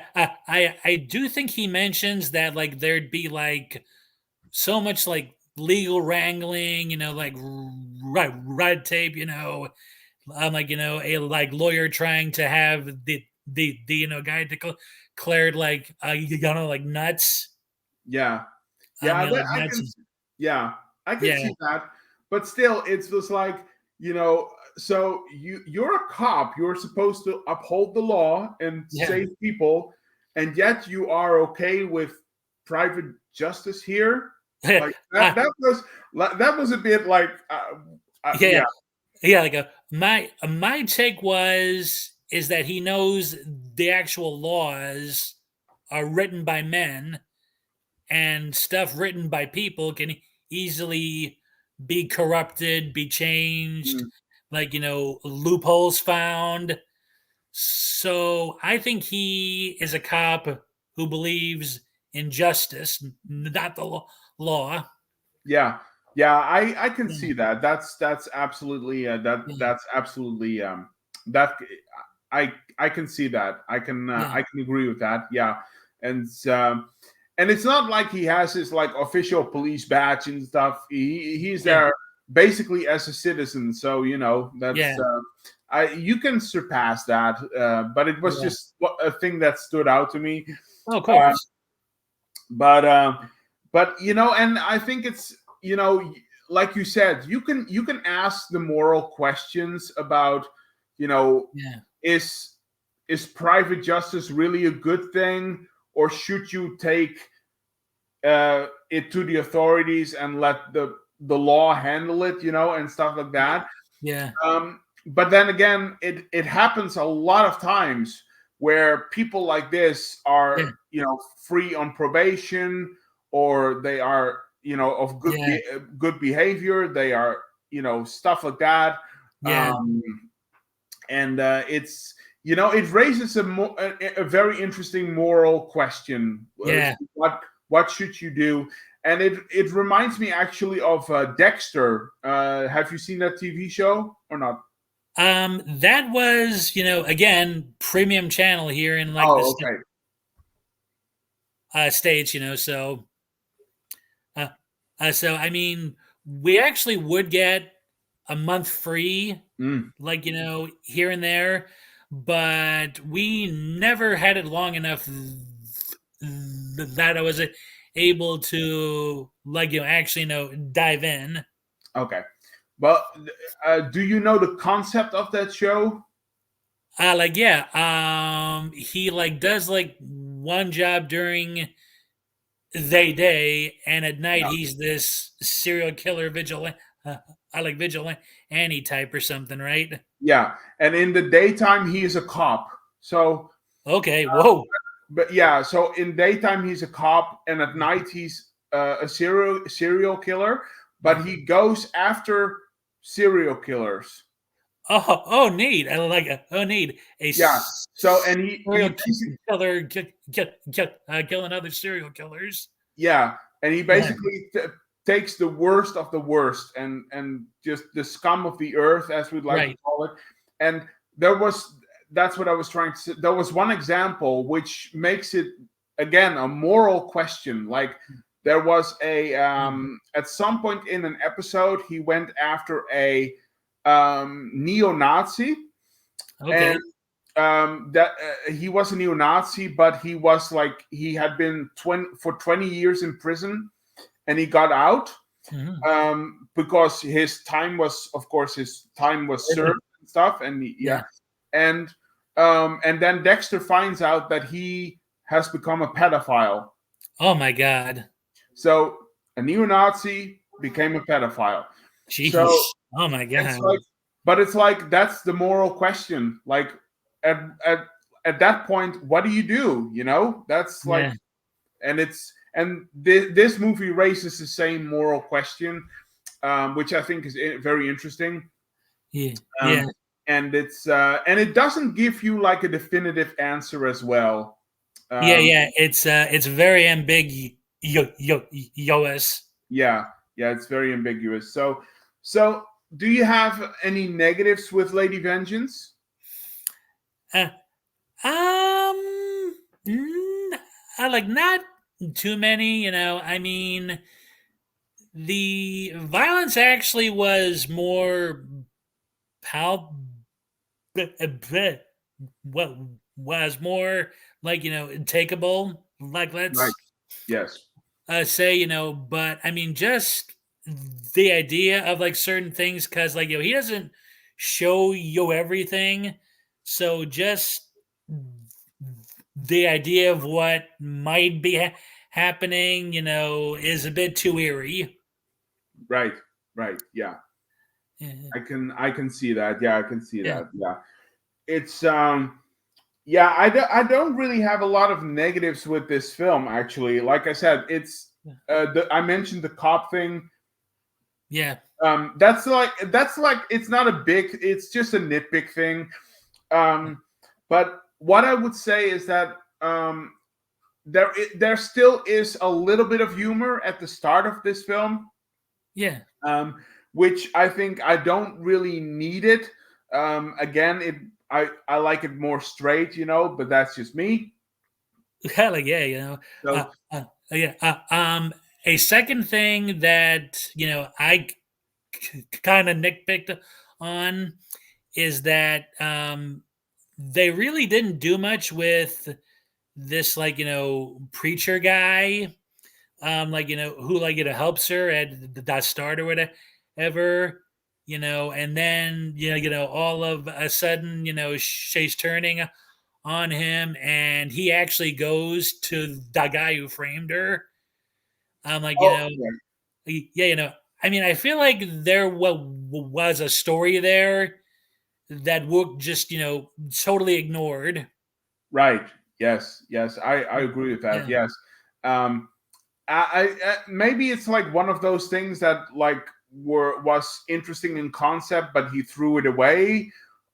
Speaker 1: I do think he mentions that like there'd be like so much like legal wrangling, like red tape, like a like lawyer trying to have the guy declared like like nuts,
Speaker 2: Yeah, yeah,
Speaker 1: like
Speaker 2: I
Speaker 1: nuts.
Speaker 2: can. Yeah, I can
Speaker 1: Yeah,
Speaker 2: see that, but still, it's just like you know. So you're a cop. You're supposed to uphold the law and
Speaker 1: yeah,
Speaker 2: save people, and yet you are okay with private justice here? Like
Speaker 1: uh,
Speaker 2: that was a bit like
Speaker 1: yeah,
Speaker 2: yeah.
Speaker 1: yeah. Like my take is that he knows the actual laws are written by men, and stuff written by people can easily be corrupted, be changed,
Speaker 2: Mm,
Speaker 1: like loopholes found. So I think he is a cop who believes in justice, not the law.
Speaker 2: yeah, yeah, I can
Speaker 1: Yeah,
Speaker 2: see that. That's absolutely
Speaker 1: yeah,
Speaker 2: that's absolutely that I can see that.
Speaker 1: yeah,
Speaker 2: I can agree with that. Yeah, and and it's not like he has his like official police badge and stuff. He's
Speaker 1: yeah,
Speaker 2: there basically as a citizen. So that's
Speaker 1: yeah,
Speaker 2: you can surpass that. But it was
Speaker 1: yeah.
Speaker 2: just a thing that stood out to me.
Speaker 1: Oh, of
Speaker 2: Uh,
Speaker 1: course.
Speaker 2: but and I think it's like you said, you can ask the moral questions about you know
Speaker 1: Yeah,
Speaker 2: is private justice really a good thing, or should you take it to the authorities and let the law handle it, and stuff like that.
Speaker 1: yeah,
Speaker 2: But then again, it happens a lot of times where people like this
Speaker 1: yeah,
Speaker 2: are free on probation, or they are of
Speaker 1: yeah,
Speaker 2: good behavior. They are stuff like that.
Speaker 1: yeah,
Speaker 2: um and it's it raises a very interesting moral question.
Speaker 1: yeah.
Speaker 2: What should you do? And it reminds me actually of Dexter. Have you seen that TV show or not?
Speaker 1: That was, again, premium channel here in like
Speaker 2: Oh,
Speaker 1: this
Speaker 2: okay.
Speaker 1: states, uh, so I mean, we actually would get a month free,
Speaker 2: Mm,
Speaker 1: like here and there, but we never had it long enough that I was able to like actually dive in.
Speaker 2: okay. Well, do you know the concept of that show?
Speaker 1: Like yeah, he like does like one job during the day, and at night
Speaker 2: Yeah.
Speaker 1: he's this serial killer vigilante. I like vigilante type or something, right?
Speaker 2: Yeah, and in the daytime he is a cop. So
Speaker 1: Okay, whoa,
Speaker 2: but yeah, so in daytime he's a cop, and at night he's a serial killer.
Speaker 1: yeah.
Speaker 2: But he goes after serial killers.
Speaker 1: Oh, neat. I like it. Oh, neat. A
Speaker 2: Yeah. So and he
Speaker 1: serial
Speaker 2: basically
Speaker 1: killer killing other serial killers.
Speaker 2: yeah, and he
Speaker 1: Yeah,
Speaker 2: basically takes the worst of the worst, and just the scum of the earth, as we'd like to
Speaker 1: right.
Speaker 2: call it. And there was that's what I was trying to say. There was one example which makes it again a moral question. Like there was a at some point in an episode he went after a neo-Nazi, and
Speaker 1: Okay.
Speaker 2: that he was a neo-Nazi, but he was like he had been 20 years in prison, and he got out
Speaker 1: Mhm.
Speaker 2: because his time was, of course, his time was served and stuff, and yeah,
Speaker 1: Yeah.
Speaker 2: and and then Dexter finds out that he has become a pedophile.
Speaker 1: Oh my God.
Speaker 2: So a neo-Nazi became a pedophile. So
Speaker 1: Jeez. Oh my
Speaker 2: it's
Speaker 1: God.
Speaker 2: like, but it's like that's the moral question. Like at at at that point, what do you do? That's like,
Speaker 1: Yeah.
Speaker 2: and this movie raises the same moral question, which I think is very interesting.
Speaker 1: Yeah. Yeah.
Speaker 2: Um, and it doesn't give you like a definitive answer as well.
Speaker 1: Yeah.
Speaker 2: Um,
Speaker 1: Yeah. It's very ambiguous.
Speaker 2: yeah, yeah, it's very ambiguous. So do you have any negatives with Lady Vengeance?
Speaker 1: Uh, um, n- I like not too many. I mean, the violence actually was more palpable. What was more like takeable. Like
Speaker 2: Right.
Speaker 1: let's
Speaker 2: Yes.
Speaker 1: say but I mean just the idea of like certain things because like he doesn't show you everything, so just the idea of what might be happening, is a bit too eerie.
Speaker 2: Right. Right. Yeah.
Speaker 1: Yeah.
Speaker 2: I can see that. Yeah, I can see
Speaker 1: Yeah.
Speaker 2: that. Yeah. It's yeah, I don't really have a lot of negatives with this film actually. Like I said, it's I mentioned the cop thing.
Speaker 1: Yeah.
Speaker 2: That's like it's not a big, it's just a nitpick thing. But what I would say is that there still is a little bit of humor at the start of this film,
Speaker 1: Yeah.
Speaker 2: which I think I don't really need it. Again, I like it more straight, but that's just me.
Speaker 1: Hell yeah,
Speaker 2: So
Speaker 1: yeah. A second thing that I kind of nitpicked on is that they really didn't do much with this, like, preacher guy, like, who, like, helps her at the start or whatever, and then all of a sudden, she's turning on him, and he actually goes to the guy who framed her. I'm like,
Speaker 2: oh yeah,
Speaker 1: yeah, I mean, I feel like there was a story there that Wook just, totally ignored.
Speaker 2: right. Yes, yes, I agree with that.
Speaker 1: Yeah,
Speaker 2: Yes. Um, maybe it's like one of those things that like was interesting in concept, but he threw it away.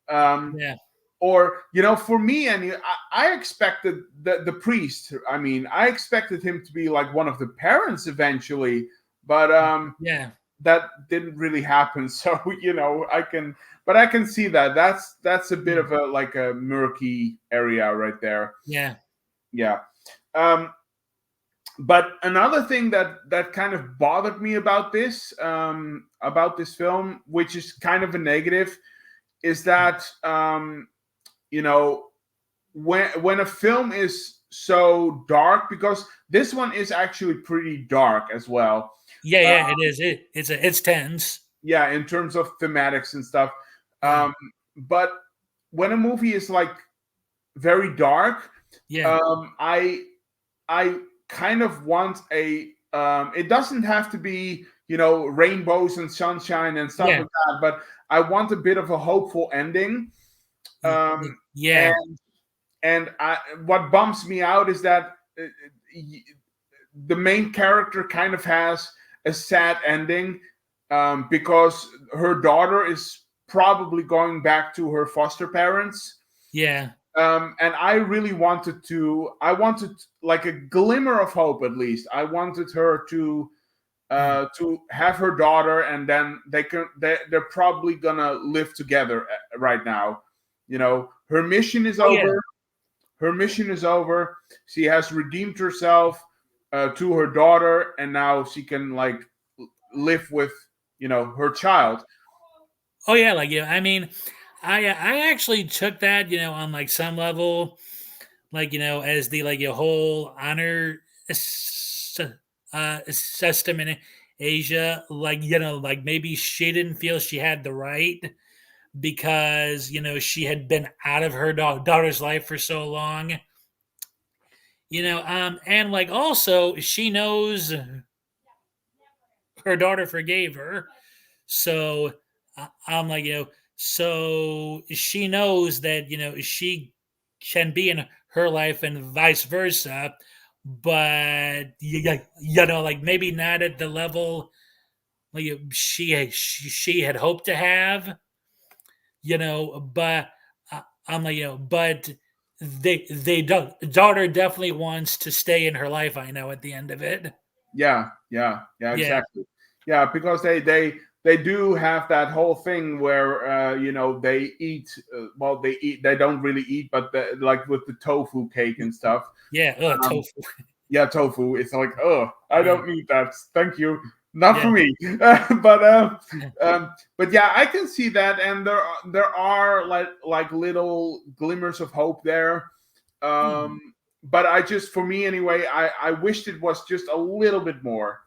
Speaker 2: Um,
Speaker 1: yeah,
Speaker 2: or for me, and I expected the priest. I mean, I expected him to be like one of the parents eventually, but
Speaker 1: yeah,
Speaker 2: that didn't really happen. So I can see that that's a bit
Speaker 1: yeah,
Speaker 2: of a like a murky area right there.
Speaker 1: yeah,
Speaker 2: Yeah. Um, but another thing that kind of bothered me about this film, which is kind of a negative, is that you know when a film is so dark, because this one is actually pretty dark as well.
Speaker 1: yeah,
Speaker 2: uh,
Speaker 1: yeah. It is. It's tense.
Speaker 2: yeah, in terms of thematics and stuff.
Speaker 1: Yeah,
Speaker 2: But when a movie is like very dark,
Speaker 1: yeah,
Speaker 2: I kind of want a it doesn't have to be rainbows and sunshine and stuff
Speaker 1: yeah,
Speaker 2: like that, but I want a bit of a hopeful ending. um
Speaker 1: yeah,
Speaker 2: and what bumps me out is that the main character kind of has a sad ending, because her daughter is probably going back to her foster parents.
Speaker 1: yeah,
Speaker 2: And I wanted like a glimmer of hope, at least. I wanted her to have her daughter, and then they're probably gonna live together right now. Her mission is
Speaker 1: oh yeah,
Speaker 2: over. Her mission is over. She has redeemed herself to her daughter, and now she can like live with her child.
Speaker 1: oh yeah. Like, I mean, I actually took that, on like some level, like, as the, like, your whole honor system in Asia, like, like maybe she didn't feel she had the right because she had been out of her daughter's life for so long, and like also she knows her daughter forgave her, so I'm like, so she knows that she can be in her life and vice versa, but like maybe not at the level like she had hoped to have, but I'm like, but they don't. Daughter definitely wants to stay in her life. I know at the end of it.
Speaker 2: Yeah, yeah, yeah,
Speaker 1: Yeah,
Speaker 2: exactly. Yeah, because they do have that whole thing where they eat. Well, they don't really eat, but like with the tofu cake and stuff.
Speaker 1: yeah.
Speaker 2: Um,
Speaker 1: Tofu.
Speaker 2: yeah, tofu. It's like, oh, I
Speaker 1: Yeah,
Speaker 2: don't need that. Thank you. Not
Speaker 1: yeah,
Speaker 2: for me. But yeah, I can see that, and there are like little glimmers of hope there.
Speaker 1: yeah,
Speaker 2: But I just, for me anyway, I wished it was just a little bit more.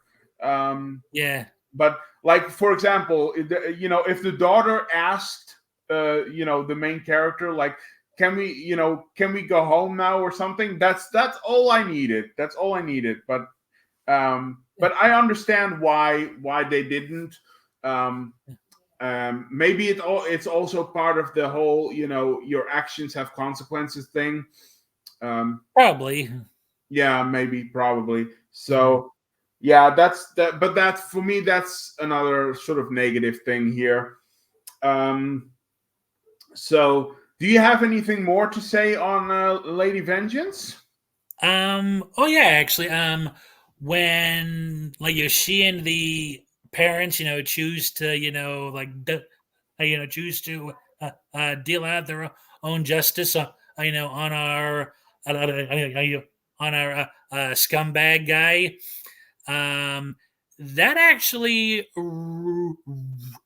Speaker 2: Um,
Speaker 1: yeah,
Speaker 2: but like, for example, if the daughter asked the main character, like, can we, can we go home now or something? That's all I needed. That's all I needed. But I understand why they didn't. Um, Maybe it's also part of the whole, your actions have consequences thing.
Speaker 1: Probably.
Speaker 2: Yeah, maybe, probably.
Speaker 1: Mhm.
Speaker 2: So yeah, that's that. But that, for me, that's another sort of negative thing here. Um, so, do you have anything more to say on Lady Vengeance?
Speaker 1: Oh yeah, actually, when like she and the parents, choose to, choose to deal out their own justice, on our on our scumbag guy. That actually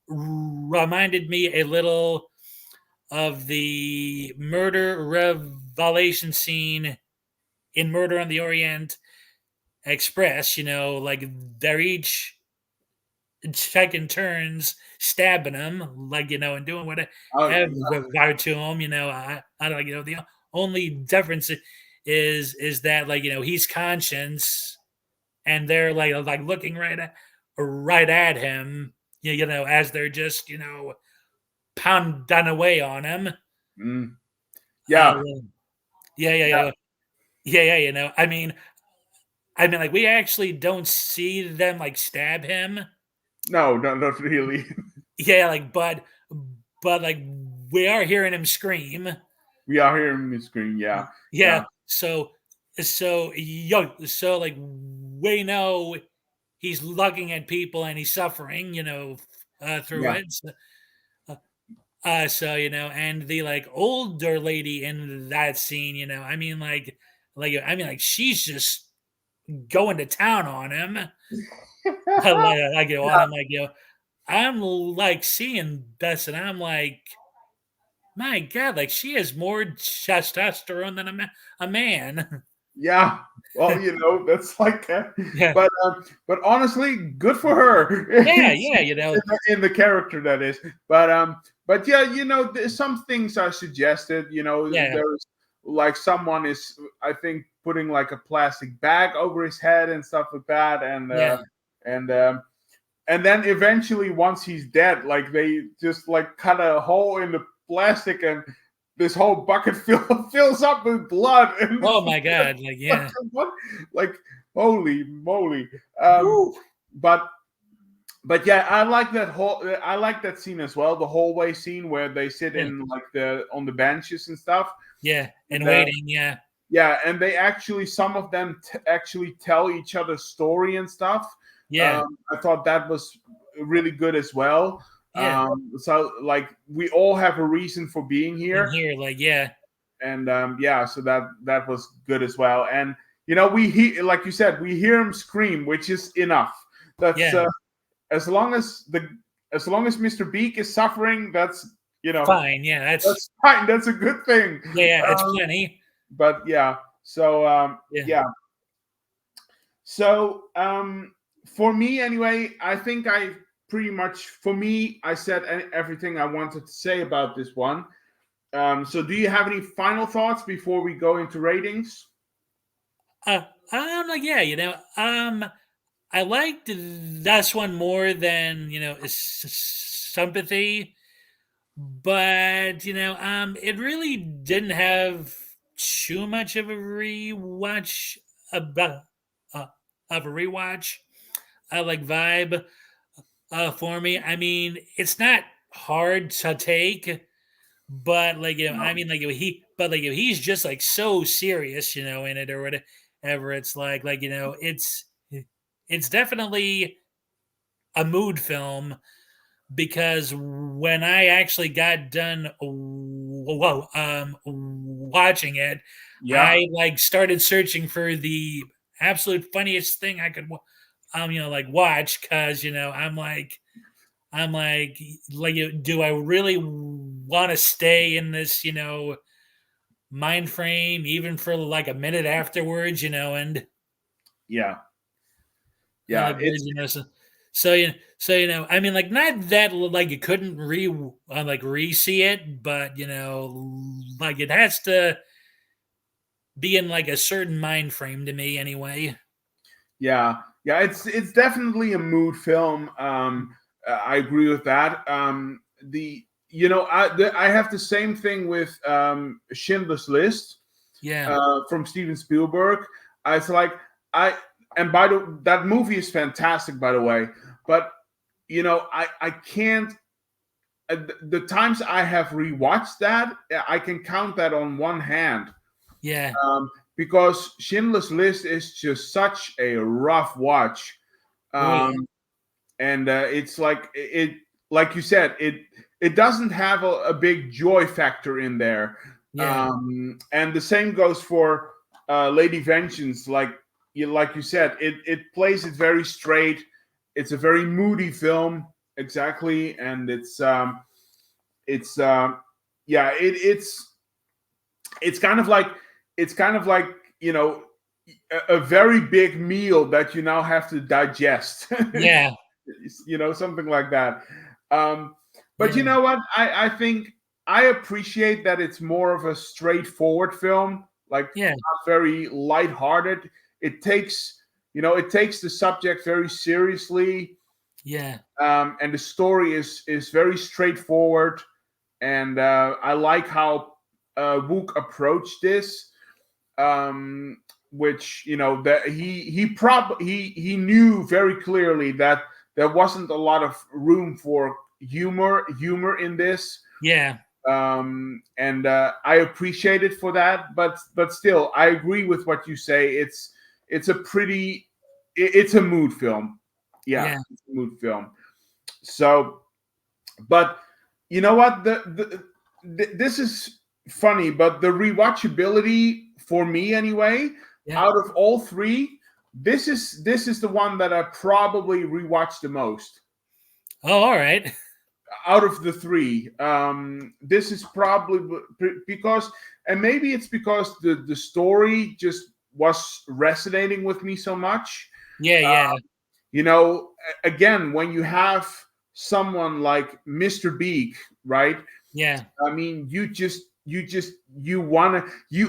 Speaker 1: reminded me a little of the murder revelation scene in Murder on the Orient Express. Like they're each taking turns stabbing him, like and doing whatever
Speaker 2: Oh yeah,
Speaker 1: to him. I don't, the only difference is that, like, he's conscious, and they're like looking right at him. As they're just pounding away on him.
Speaker 2: mm,
Speaker 1: Uh,
Speaker 2: yeah,
Speaker 1: yeah, yeah,
Speaker 2: yeah.
Speaker 1: yeah, yeah, yeah. I mean, like, we actually don't see them like stab him.
Speaker 2: No, no, not really.
Speaker 1: Yeah, like, but like we are hearing him scream.
Speaker 2: We are hearing the screen. Yeah, yeah,
Speaker 1: Yeah, so like we know he's looking at people and he's suffering, through
Speaker 2: yeah,
Speaker 1: it. So and the like older lady in that scene, she's just going to town on him. Like, on him, like, I'm like seeing this, and I'm like, my God, like, she has more testosterone than a man.
Speaker 2: yeah. Well, that's like,
Speaker 1: Yeah,
Speaker 2: but honestly, good for her.
Speaker 1: yeah,
Speaker 2: in,
Speaker 1: yeah.
Speaker 2: the character, that is. But yeah, there's some things I suggested.
Speaker 1: Yeah,
Speaker 2: There's like someone is, I think, putting like a plastic bag over his head and stuff like that,
Speaker 1: yeah.
Speaker 2: and um, and then eventually, once he's dead, like they just like cut a hole in the plastic, and this whole bucket fills up with blood. And
Speaker 1: Oh my God, like, yeah.
Speaker 2: what, like, holy moly. um
Speaker 1: Woo.
Speaker 2: but but yeah, I like that scene as well, the hallway scene where they sit
Speaker 1: Yeah,
Speaker 2: in like the on the benches and stuff.
Speaker 1: yeah, and
Speaker 2: And
Speaker 1: waiting. Yeah,
Speaker 2: yeah, and they actually, some of them actually tell each other story and stuff.
Speaker 1: yeah,
Speaker 2: I thought that was really good as well.
Speaker 1: yeah.
Speaker 2: So like, we all have a reason for being
Speaker 1: In
Speaker 2: here,
Speaker 1: here, like, yeah,
Speaker 2: and yeah, so that was good as well. And we hear, like you said, we hear him scream, which is enough. That's
Speaker 1: yeah.
Speaker 2: as long as Mr. Beak is suffering,
Speaker 1: Fine. Yeah,
Speaker 2: that's fine. That's a good thing.
Speaker 1: yeah, it's
Speaker 2: Um,
Speaker 1: plenty.
Speaker 2: but yeah, so
Speaker 1: Yeah,
Speaker 2: yeah. So for me anyway, I think I pretty much, for me, I said everything I wanted to say about this one. So do you have any final thoughts before we go into ratings?
Speaker 1: uh, I'm like, yeah, I liked this one more than sympathy, but it really didn't have too much of a rewatch about uh, of a rewatch. Like vibe for me. I mean, it's not hard to take, but like
Speaker 2: No.
Speaker 1: he's just like so serious, in it or whatever. It's it's definitely a mood film, because when I actually got done watching it,
Speaker 2: Yeah,
Speaker 1: I like started searching for the absolute funniest thing I could like watch, because I'm like, do I really want to stay in this mind frame even for like a minute afterwards, and
Speaker 2: yeah,
Speaker 1: and
Speaker 2: yeah.
Speaker 1: like
Speaker 2: It's
Speaker 1: so. I mean, like, not that like you couldn't like re-see it, but like it has to be in like a certain mind frame to me anyway.
Speaker 2: Yeah, yeah, it's definitely a mood film. I agree with that. The I have the same thing with Schindler's List
Speaker 1: Yeah,
Speaker 2: from Steven Spielberg. It's like I and by the that movie is fantastic, by the way. But I can't. The times I have rewatched that, I can count that on one hand.
Speaker 1: yeah,
Speaker 2: Because Schindler's List is just such a rough watch.
Speaker 1: oh yeah,
Speaker 2: Um, and it's like you said, it doesn't have a big joy factor in there.
Speaker 1: yeah,
Speaker 2: And the same goes for Lady Vengeance. Like you said, it plays it very straight. It's a very moody film, exactly, and it's yeah, it's kind of like it's kind of like you know a very big meal that you now have to digest.
Speaker 1: yeah,
Speaker 2: Something like that. um but you
Speaker 1: yeah,
Speaker 2: know what, I think I appreciate that it's more of a straightforward film, like
Speaker 1: yeah,
Speaker 2: not very lighthearted. It takes the subject very seriously.
Speaker 1: yeah,
Speaker 2: And the story is very straightforward. And I like how Wook approached this, which that he knew very clearly that there wasn't a lot of room for humor in this.
Speaker 1: yeah,
Speaker 2: And I appreciate it for that. But still, I agree with what you say. It's a pretty it's a mood film. Yeah,
Speaker 1: yeah,
Speaker 2: it's a mood film. So, but you know what? This is funny, but the rewatchability for me anyway,
Speaker 1: yeah.
Speaker 2: out of all three, this is the one that I probably rewatched the most
Speaker 1: Oh, all right.
Speaker 2: out of the three. This is probably because, and maybe it's because the story just was resonating with me so much.
Speaker 1: Yeah,
Speaker 2: Uh,
Speaker 1: yeah,
Speaker 2: Again, when you have someone like Mr. Beak, right?
Speaker 1: yeah.
Speaker 2: I mean, you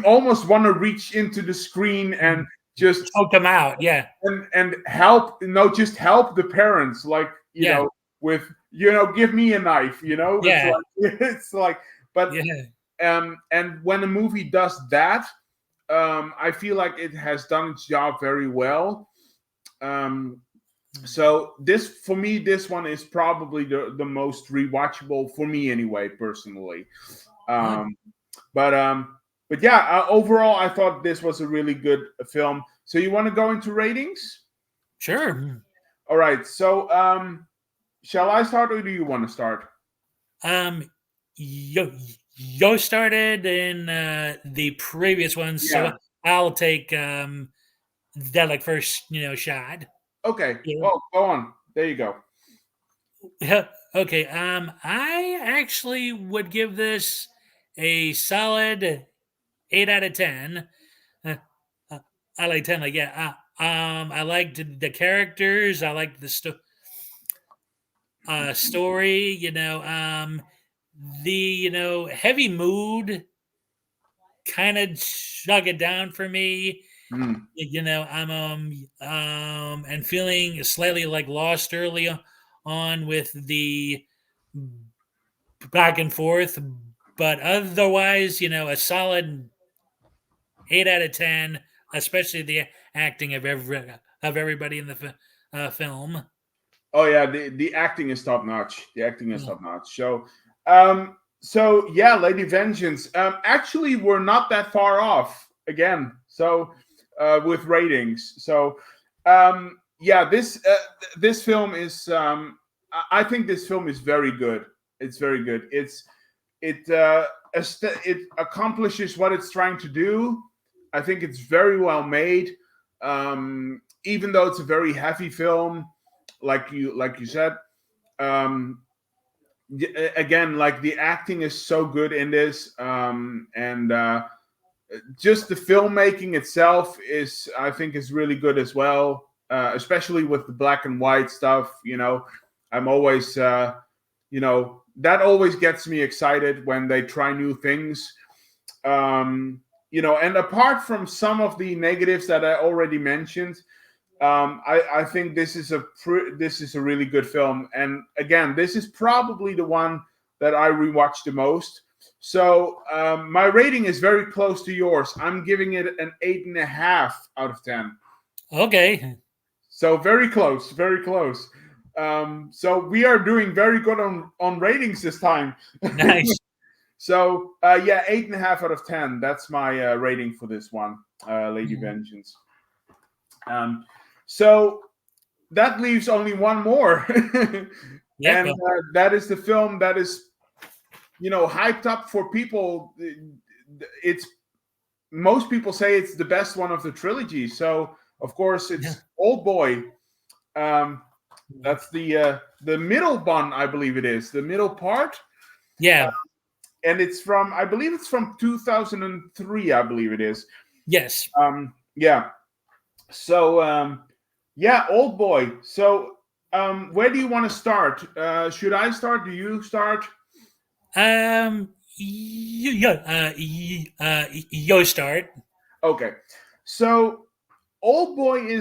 Speaker 2: almost want to reach into the screen and just
Speaker 1: Choke them out. Yeah,
Speaker 2: and help, just help the parents, like,
Speaker 1: yeah,
Speaker 2: with, give me a knife, it's
Speaker 1: yeah,
Speaker 2: like it's like, but
Speaker 1: yeah,
Speaker 2: and when a movie does that, I feel like it has done its job very well. So this, for me, this one is probably the most rewatchable for me anyway, personally.
Speaker 1: yeah.
Speaker 2: Um, but yeah, overall, I thought this was a really good film. So you want to go into ratings?
Speaker 1: Sure.
Speaker 2: All right. So shall I start or do you want to start?
Speaker 1: Um, yo started in the previous ones, so
Speaker 2: Yeah.
Speaker 1: I'll take that like first shot.
Speaker 2: Okay.
Speaker 1: Yeah.
Speaker 2: Well, go on. There you go.
Speaker 1: Yeah. Okay. I actually would give this a solid 8 out of 10. Uh, uh, I like 10. Like, yeah. I liked the characters. I liked the story. The heavy mood kind of shut it down for me.
Speaker 2: Mm.
Speaker 1: I'm and feeling slightly like lost early on with the back and forth, but otherwise, a solid 8 out of 10, especially the acting of everybody in the film.
Speaker 2: Oh yeah, the acting is top notch. The acting is
Speaker 1: Yeah.
Speaker 2: top notch. So yeah, Lady Vengeance. Actually, we're not that far off again. So with ratings. So yeah, this film is. I think this film is very good. It's very good. It accomplishes what it's trying to do. I think it's very well made. Even though it's a very heavy film, like you said. Um, Again, like, the acting is so good in this, and just the filmmaking itself is, I think, is really good as well. especially with the black and white stuff. I'm always, that always gets me excited when they try new things. And apart from some of the negatives that I already mentioned, I think this is a really good film. And again, this is probably the one that I rewatched the most. So my rating is very close to yours. I'm giving it an 8.5 out of 10.
Speaker 1: Okay.
Speaker 2: So very close, very close. So we are doing very good on ratings this time.
Speaker 1: Nice.
Speaker 2: So yeah, 8.5 out of 10. That's my rating for this one, Lady Vengeance. So that leaves only one more,
Speaker 1: Yep.
Speaker 2: and that is the film that is, hyped up for people. It's most people say it's the best one of the trilogy. So of course it's Old Boy. That's the middle one, I believe it is the middle part.
Speaker 1: Yeah.
Speaker 2: And it's from, I believe it's from 2003. I believe it is.
Speaker 1: Yes.
Speaker 2: Yeah. So yeah, Old Boy. So where do you want to start? Should I start? Do you start?
Speaker 1: You start.
Speaker 2: Okay. So Old Boy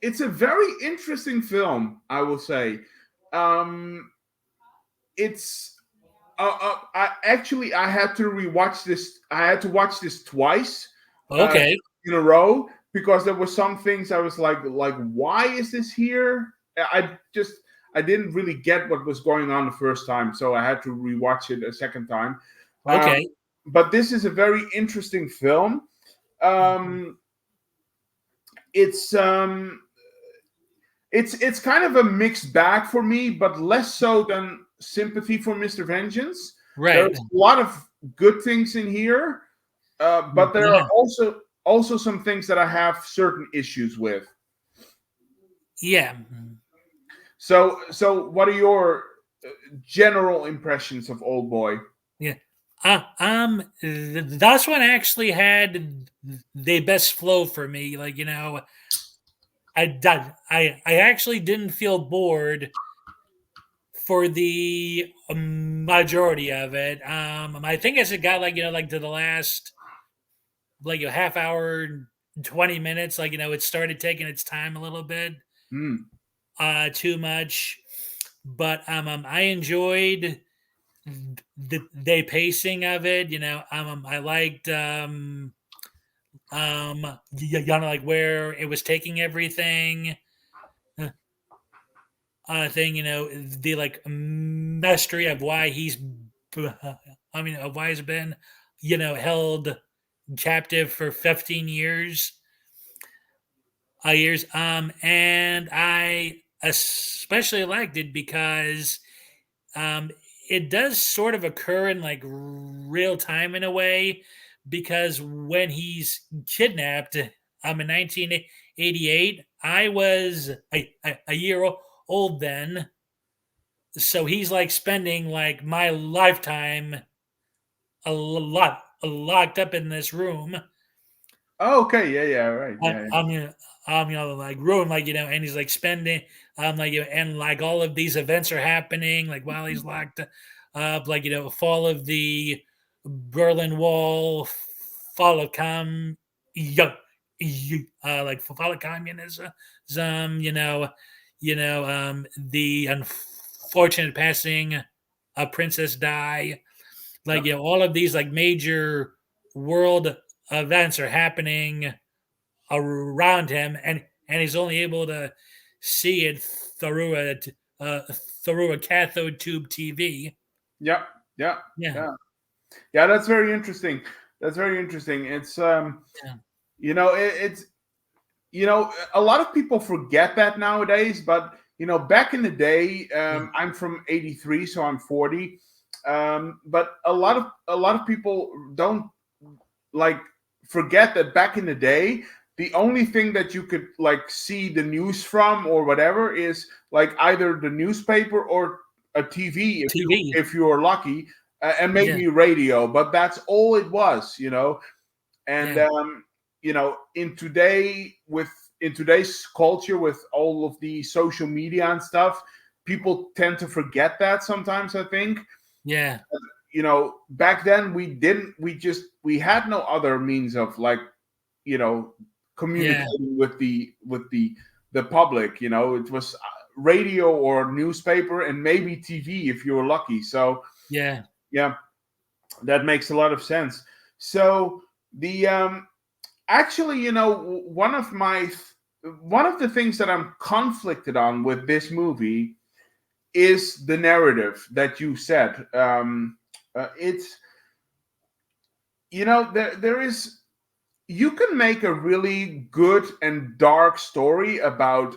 Speaker 2: it's a very interesting film, I will say. It's I had to rewatch this. I had to watch this twice
Speaker 1: Okay.
Speaker 2: in a row because there were some things I was like, why is this here? I didn't really get what was going on the first time, so I had to rewatch it a second time.
Speaker 1: Okay.
Speaker 2: But this is a very interesting film. It's it's kind of a mixed bag for me, but less so than Sympathy for Mr. Vengeance.
Speaker 1: Right.
Speaker 2: There's a lot of good things in here, but there are also some things that I have certain issues with.
Speaker 1: Yeah.
Speaker 2: So what are your general impressions of Old Boy?
Speaker 1: Yeah. That one actually had the best flow for me. Like, I actually didn't feel bored for the majority of it. I think as it got like to the last like a half hour, 20 minutes, like it started taking its time a little bit, too much. But I enjoyed the pacing of it. I liked like where it was taking everything. Thing, the like mystery of why he's, of why he's been, held captive for 15 years. And I especially liked it because it does sort of occur in like real time in a way, because when he's kidnapped in 1988, I was a year old then. So he's like spending like my lifetime a lot locked up in this room.
Speaker 2: Oh, okay, yeah, right, yeah.
Speaker 1: Like ruin, like and he's like spending, and like all of these events are happening like while he's locked up, like fall of the Berlin Wall, fall of like fall of communism, the unfortunate passing of Princess Di, like all of these like major world events are happening around him, and he's only able to see it through a cathode tube TV.
Speaker 2: Yeah.
Speaker 1: Yeah.
Speaker 2: That's very interesting. It's it's a lot of people forget that nowadays, but back in the day, I'm from 83, so I'm 40. But a lot of people don't like forget that back in the day, the only thing that you could like see the news from or whatever is like either the newspaper or a TV if you were lucky, and maybe radio, but that's all it was. And in today, with in today's culture with all of the social media and stuff, people tend to forget that sometimes, I think.
Speaker 1: Yeah.
Speaker 2: Back then we had no other means of, like, communicating with the public. It was radio or newspaper and maybe TV if you were lucky. So
Speaker 1: Yeah.
Speaker 2: yeah, that makes a lot of sense. So the actually, one of the things that I'm conflicted on with this movie is the narrative that you said. It's there is, you can make a really good and dark story about,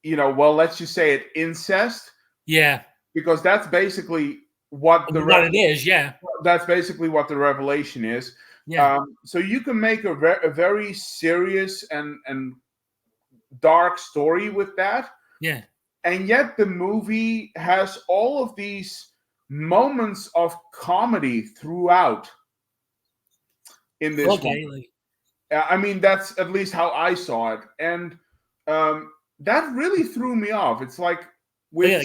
Speaker 2: well, let's just say it, incest,
Speaker 1: Yeah.
Speaker 2: because that's basically what
Speaker 1: What it is. Yeah.
Speaker 2: that's basically what the revelation is.
Speaker 1: Yeah.
Speaker 2: So you can make a very serious and dark story with that,
Speaker 1: Yeah.
Speaker 2: and yet the movie has all of these moments of comedy throughout in this one.
Speaker 1: Okay. Like,
Speaker 2: I mean, that's at least how I saw it, and that really threw me off. It's like
Speaker 1: oh
Speaker 2: with
Speaker 1: yeah.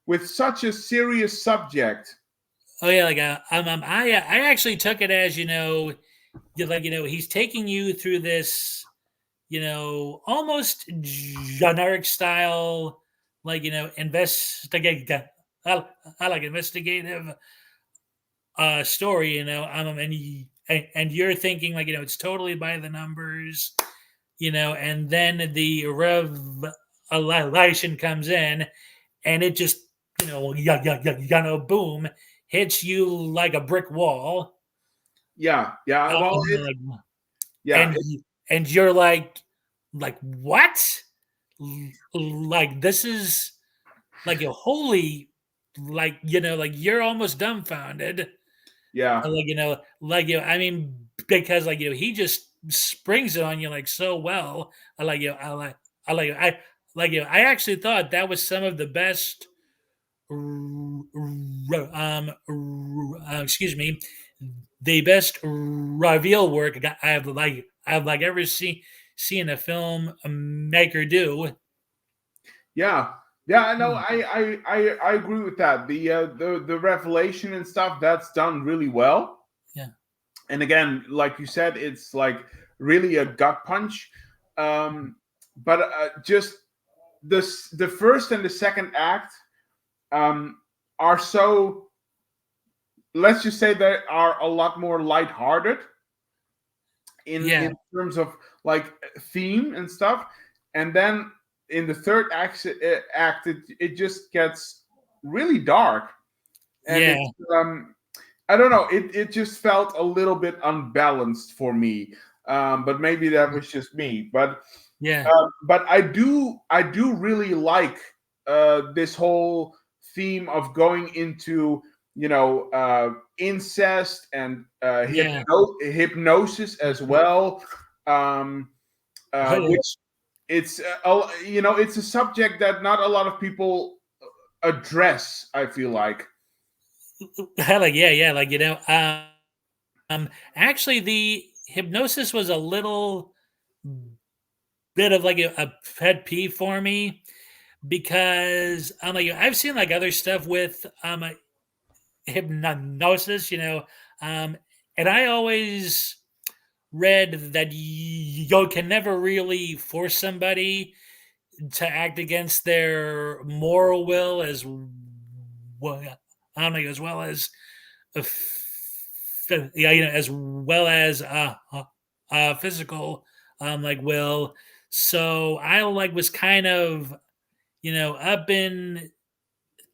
Speaker 2: with such a serious subject.
Speaker 1: Oh yeah. I actually took it as, he's taking you through this, almost generic style, investigate. I like investigative story, and you're thinking, like, it's totally by the numbers, and then the revelation comes in, and it just, boom, hits you like a brick wall.
Speaker 2: Yeah, yeah. Well,
Speaker 1: Like,
Speaker 2: yeah,
Speaker 1: and and you're like what? Like, this is like a holy, like you're almost dumbfounded.
Speaker 2: yeah,
Speaker 1: I mean, because, he just springs it on you like so well. I like you. I like. I like. I like you. I actually thought that was some of the best. Excuse me, the best reveal work I've ever seen a film maker do.
Speaker 2: yeah, yeah. I know. I agree with that. The revelation and stuff, that's done really well.
Speaker 1: Yeah,
Speaker 2: And again, like you said, it's like really a gut punch. But just the first and the second act are so, let's just say, they are a lot more lighthearted
Speaker 1: yeah,
Speaker 2: in terms of like theme and stuff. And then in the third act, it just gets really dark, and
Speaker 1: yeah,
Speaker 2: it's I don't know, it just felt a little bit unbalanced for me. But maybe that was just me.
Speaker 1: yeah,
Speaker 2: But I do really like this whole theme of going into, incest and
Speaker 1: yeah.
Speaker 2: hypnosis as well, um,
Speaker 1: Oh, yeah.
Speaker 2: which it's it's a subject that not a lot of people address, I feel like.
Speaker 1: Like, yeah, like, actually, the hypnosis was a little bit of like a pet peeve for me, because I've seen like other stuff with hypnosis, um, and I always read that you can never really force somebody to act against their moral will, as well, as well as yeah, as well as physical, will. So I was kind of, up in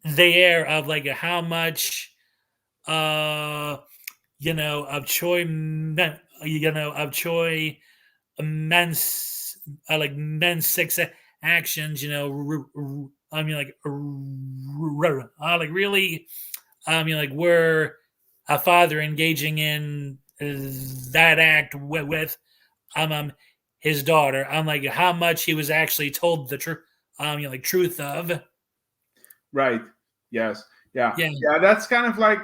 Speaker 1: the air of like how much of Choi men's men's six actions, like really, we're a father engaging in that act with um his daughter. I'm like how much he was actually told the truth, truth of.
Speaker 2: Right. Yes. Yeah.
Speaker 1: Yeah,
Speaker 2: Yeah. That's kind of like,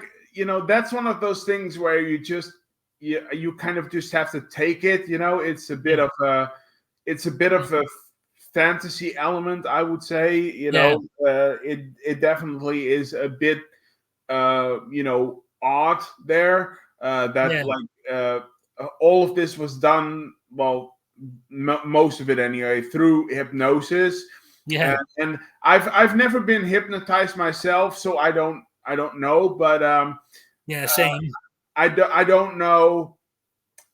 Speaker 2: that's one of those things where you kind of just have to take it. It's a bit
Speaker 1: yeah,
Speaker 2: of a, it's a bit of a fantasy element, I would say.
Speaker 1: Yeah,
Speaker 2: It definitely is a bit odd there, that
Speaker 1: yeah,
Speaker 2: like all of this was done, well, most of it anyway, through hypnosis.
Speaker 1: yeah,
Speaker 2: And I've never been hypnotized myself, so I don't know, but
Speaker 1: yeah. Same.
Speaker 2: I don't know.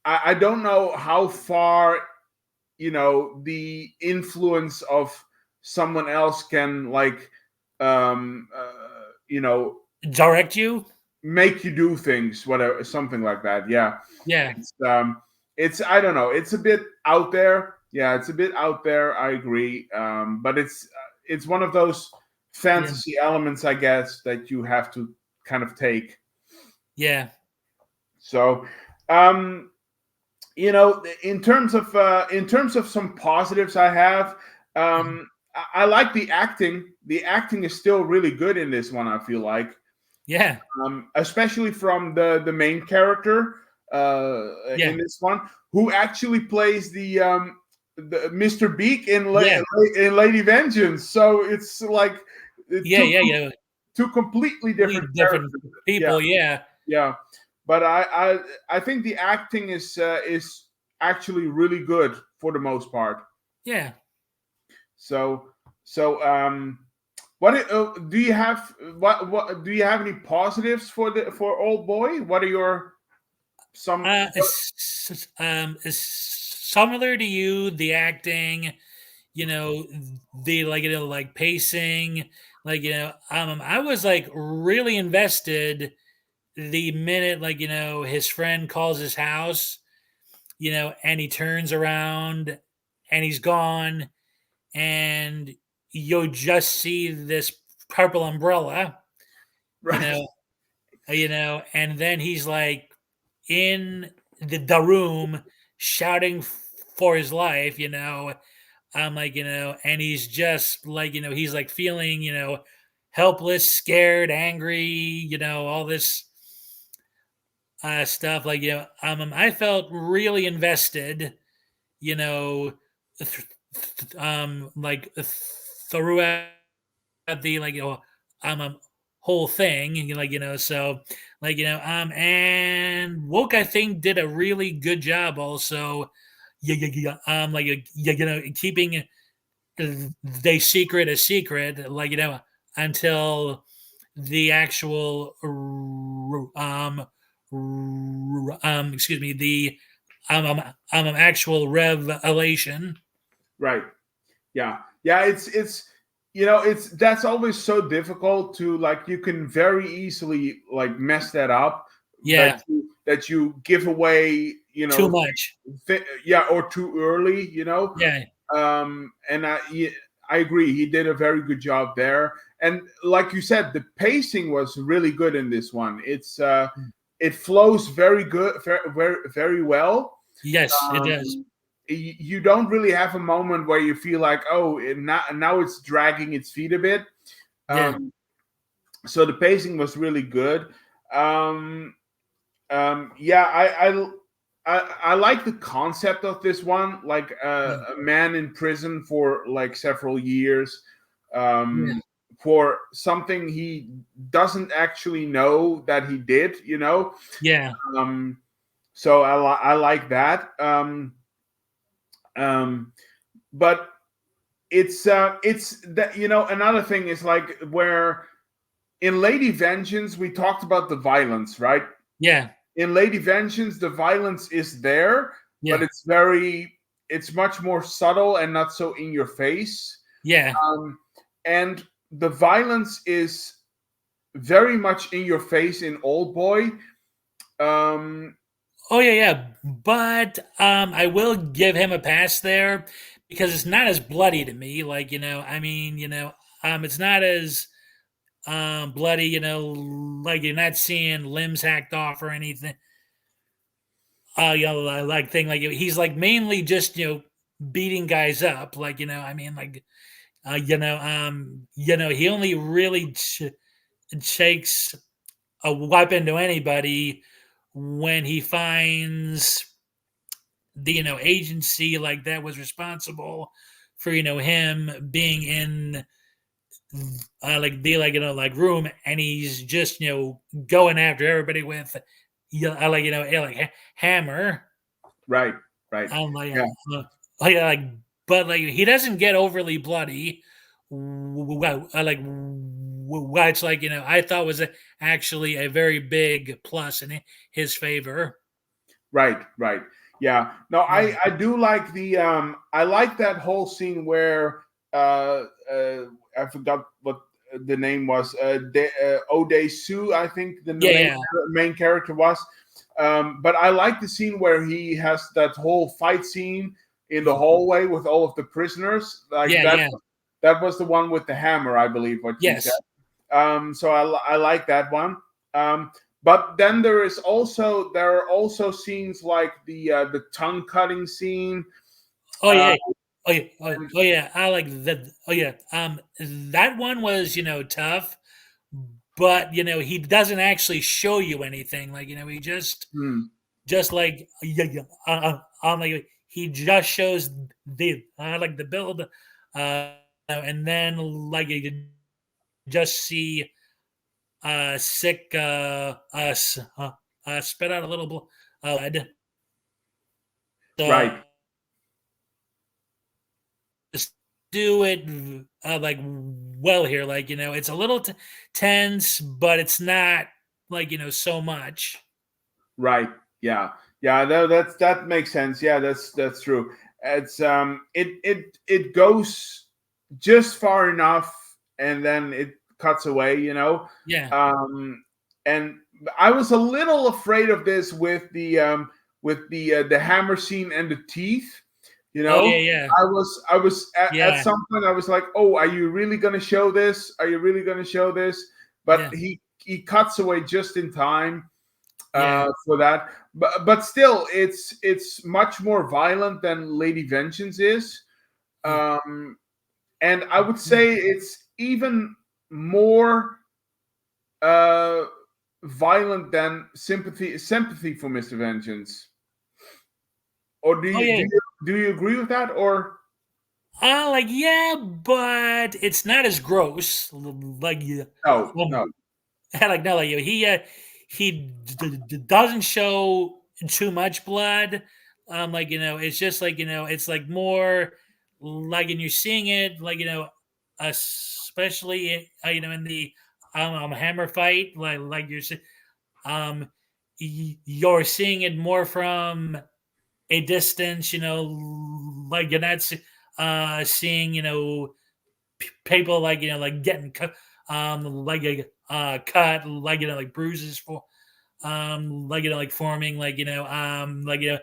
Speaker 2: I don't know how far the influence of someone else can, like, um uh, you know
Speaker 1: Direct you.
Speaker 2: make you do things, whatever, something like that. Yeah.
Speaker 1: Yeah,
Speaker 2: It's I don't know, it's a bit out there. Yeah, it's a bit out there, I agree. But it's one of those
Speaker 1: yeah,
Speaker 2: fantasy elements, I guess, that you have to kind of take.
Speaker 1: yeah,
Speaker 2: So, in terms of some positives I have,
Speaker 1: yeah,
Speaker 2: I like the acting. The acting is still really good in this one, I feel like.
Speaker 1: yeah,
Speaker 2: Especially from the main character in
Speaker 1: yeah,
Speaker 2: this one, who actually plays the Mr. Beak
Speaker 1: yeah,
Speaker 2: in Lady Vengeance. So it's like
Speaker 1: yeah,
Speaker 2: two
Speaker 1: yeah, yeah.
Speaker 2: two completely different
Speaker 1: Completely different
Speaker 2: characters. Yeah,
Speaker 1: people. Yeah,
Speaker 2: yeah. But I think the acting is actually really good for the most part.
Speaker 1: yeah.
Speaker 2: So so. Do you have what do you have any positives for Old Boy? What are your some?
Speaker 1: It's similar to you. The acting, you know, the like like pacing, like I was like really invested the minute his friend calls his house, and he turns around and he's gone, and you'll just see this purple umbrella, you
Speaker 2: Right,
Speaker 1: know, and then he's like in the room shouting for his life, I'm like, and he's just like, he's like feeling, helpless, scared, angry, all this stuff. Like, I felt really invested, you know, like throughout the whole thing, and so and Woke I think did a really good job also. Keeping they secret a secret, until the actual excuse me, the actual revelation.
Speaker 2: right. Yeah, yeah. It's it's that's always so difficult to, like, you can very easily like mess that up,
Speaker 1: Yeah,
Speaker 2: that you give away,
Speaker 1: too much.
Speaker 2: yeah, or too early,
Speaker 1: Yeah,
Speaker 2: and I agree, he did a very good job there. And like you said, the pacing was really good in this one. It flows very good, very, very well.
Speaker 1: yes, it does.
Speaker 2: um, you don't really have a moment where you feel like, oh, now it's dragging its feet a bit.
Speaker 1: Yeah,
Speaker 2: um, so the pacing was really good. um, yeah, I like the concept of this one, like
Speaker 1: yeah,
Speaker 2: a man in prison for like several years,
Speaker 1: yeah,
Speaker 2: for something he doesn't actually know that he did,
Speaker 1: yeah,
Speaker 2: um, so I like that. Um, but it's that, another thing is, like, where in Lady Vengeance we talked about the violence, right?
Speaker 1: yeah,
Speaker 2: In Lady Vengeance the violence is there, but
Speaker 1: yeah,
Speaker 2: it's much more subtle and not so in your face.
Speaker 1: yeah.
Speaker 2: um, and the violence is very much in your face in Old Boy. um,
Speaker 1: Oh yeah, yeah. But I will give him a pass there because it's not as bloody to me. Like, I mean, it's not as bloody, like you're not seeing limbs hacked off or anything. Like thing like he's like mainly just, beating guys up. Like, I mean, like he only really takes a weapon to anybody when he finds the agency like that was responsible for him being in like the like room, and he's just going after everybody with hammer.
Speaker 2: Right, right.
Speaker 1: I'm like,
Speaker 2: Yeah,
Speaker 1: like, but like he doesn't get overly bloody. Well, which like I thought was actually a very big plus in his favor.
Speaker 2: right, right. Yeah. No,
Speaker 1: Yeah,
Speaker 2: I do like the I like that whole scene where I forgot what the name was. Ode Sue, I think the
Speaker 1: yeah,
Speaker 2: main character was. But I like the scene where he has that whole fight scene in the
Speaker 1: yeah,
Speaker 2: hallway with all of the prisoners. Like
Speaker 1: yeah, yeah.
Speaker 2: that was the one with the hammer, I believe, what you said.
Speaker 1: Yes.
Speaker 2: So I like that one. But then there are also scenes like the tongue cutting scene.
Speaker 1: Oh
Speaker 2: Uh,
Speaker 1: yeah. Oh yeah. Oh yeah. I like that. Oh yeah. That one was tough, but he doesn't actually show you anything. Like he
Speaker 2: hmm,
Speaker 1: just like yeah, yeah, like he just shows the like the build, and then like you just see sick spit out a little blood.
Speaker 2: right,
Speaker 1: So just do it like well here. Like it's a little tense, but it's not like so much.
Speaker 2: right. Yeah, yeah. That makes sense. Yeah, that's true. It's it goes just far enough, and then it cuts away.
Speaker 1: Yeah.
Speaker 2: Um, and I was a little afraid of this with the hammer scene and the teeth.
Speaker 1: Oh yeah. Yeah.
Speaker 2: I was at
Speaker 1: Yeah.
Speaker 2: some point I was like, oh, are you really going to show this? Are you really going to show this? But
Speaker 1: Yeah.
Speaker 2: he cuts away just in time
Speaker 1: Yeah.
Speaker 2: for that. But still, it's much more violent than Lady Vengeance is.
Speaker 1: Yeah.
Speaker 2: Um, and I would say it's even more uh, violent than sympathy for Mr. Vengeance. Or
Speaker 1: Oh yeah.
Speaker 2: do you agree with that? Or
Speaker 1: Like yeah, but it's not as gross. Like yeah,
Speaker 2: no,
Speaker 1: um,
Speaker 2: no,
Speaker 1: like no, like he doesn't show too much blood. Like it's just like it's like more like, and you're seeing it like especially in the hammer fight, like um you're seeing it more from a distance. Like you're not seeing people like like getting cut, like cut, like like bruises for like like forming, like like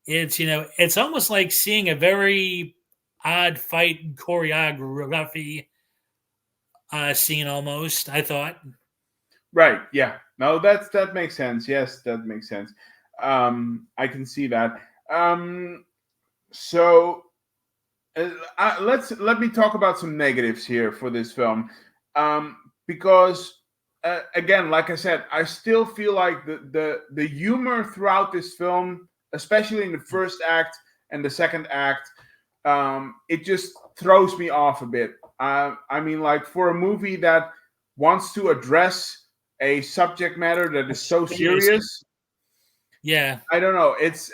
Speaker 1: it's it's almost like seeing a very odd fight choreography scene almost, I thought.
Speaker 2: right, yeah, no, that makes sense. Yes, that makes sense. I can see that. So let me talk about some negatives here for this film, because again, like I said, I still feel like the humor throughout this film, especially in the first act and the second act, it just throws me off a bit. I mean, like for a movie that wants to address a subject matter that is so
Speaker 1: Yes.
Speaker 2: serious,
Speaker 1: Yeah.
Speaker 2: I don't know. It's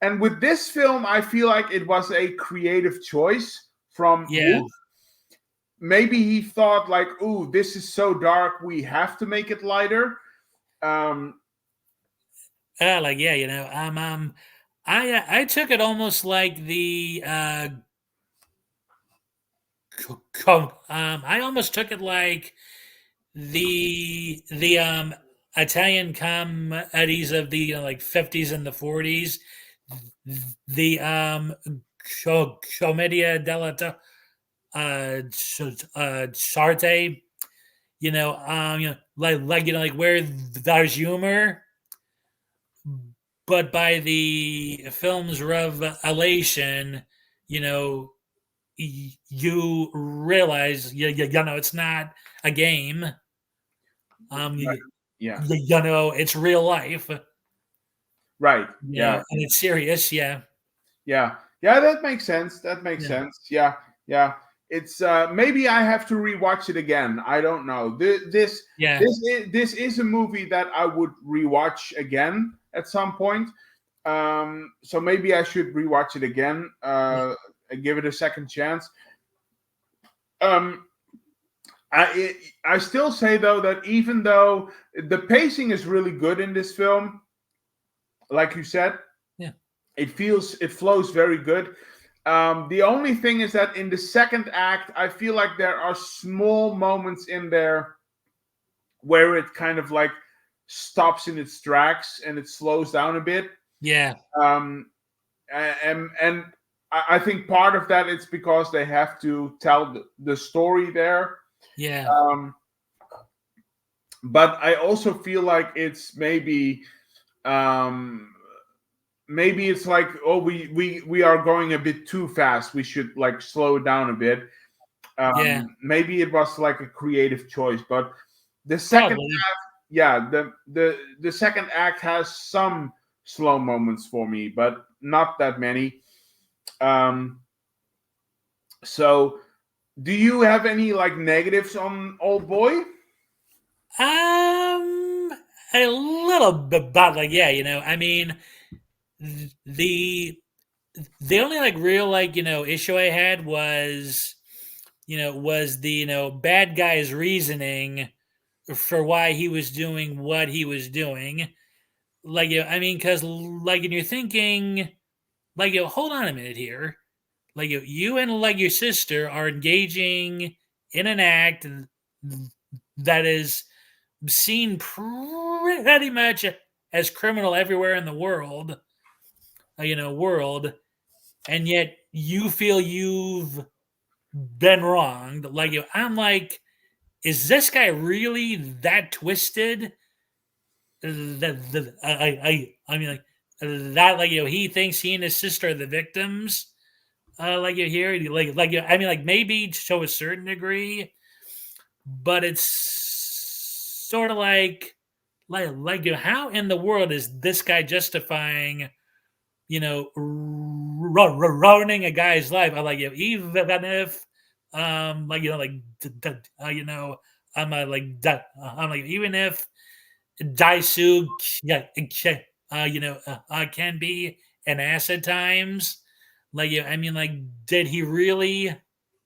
Speaker 2: and with this film, I feel like it was a creative choice from
Speaker 1: Yeah.
Speaker 2: Wook. Maybe he thought like, "Ooh, this is so dark, we have to make it lighter." Um,
Speaker 1: Like yeah, I took it almost like the I almost took it like the Italian comedies of the like 50s and the 40s, the commedia dell'arte, like like where there's humor, but by the film's revelation, you know, you realize it's not a game.
Speaker 2: right,
Speaker 1: You,
Speaker 2: yeah,
Speaker 1: it's real life.
Speaker 2: Right. Yeah.
Speaker 1: and it's serious. Yeah,
Speaker 2: Yeah. Yeah, that makes sense. That makes
Speaker 1: yeah,
Speaker 2: sense. Yeah. Yeah. It's maybe I have to rewatch it again. I don't know.
Speaker 1: yeah,
Speaker 2: This is a movie that I would rewatch again at some point. So maybe I should rewatch it again,
Speaker 1: yeah,
Speaker 2: and give it a second chance. Um I still say though that even though the pacing is really good in this film, like you said,
Speaker 1: yeah,
Speaker 2: it flows very good. The only thing is that in the second act, I feel like there are small moments in there where it kind of like stops in its tracks and it slows down a bit.
Speaker 1: yeah,
Speaker 2: Um, and I think part of that it's because they have to tell the story there.
Speaker 1: yeah,
Speaker 2: Um, but I also feel like it's um, maybe it's like, oh, we are going a bit too fast, we should like slow down a bit.
Speaker 1: yeah.
Speaker 2: Maybe it was like a creative choice, but the second
Speaker 1: Probably.
Speaker 2: yeah, the second act has some slow moments for me, but not that many. um so do you have any like negatives on Old Boy?
Speaker 1: A little bit, but like, yeah, I mean, the the only like real like issue I had was the bad guy's reasoning for why he was doing what he was doing. Like, I mean, because like, and you're thinking, like, hold on a minute here. Like, you and like your sister are engaging in an act that is seen pretty much as criminal everywhere in the world, and yet you feel you've been wronged. Like, I'm like, is this guy really that twisted? I mean, like that, like, he thinks he and his sister are the victims. Like, you hear, like, I mean, like, maybe to a certain degree, but it's sort of like, how in the world is this guy justifying, ruining a guy's life? I like, even if, like, I'm like, even if Daisu, yeah, can be an ass at times. Like, I mean, like, did he really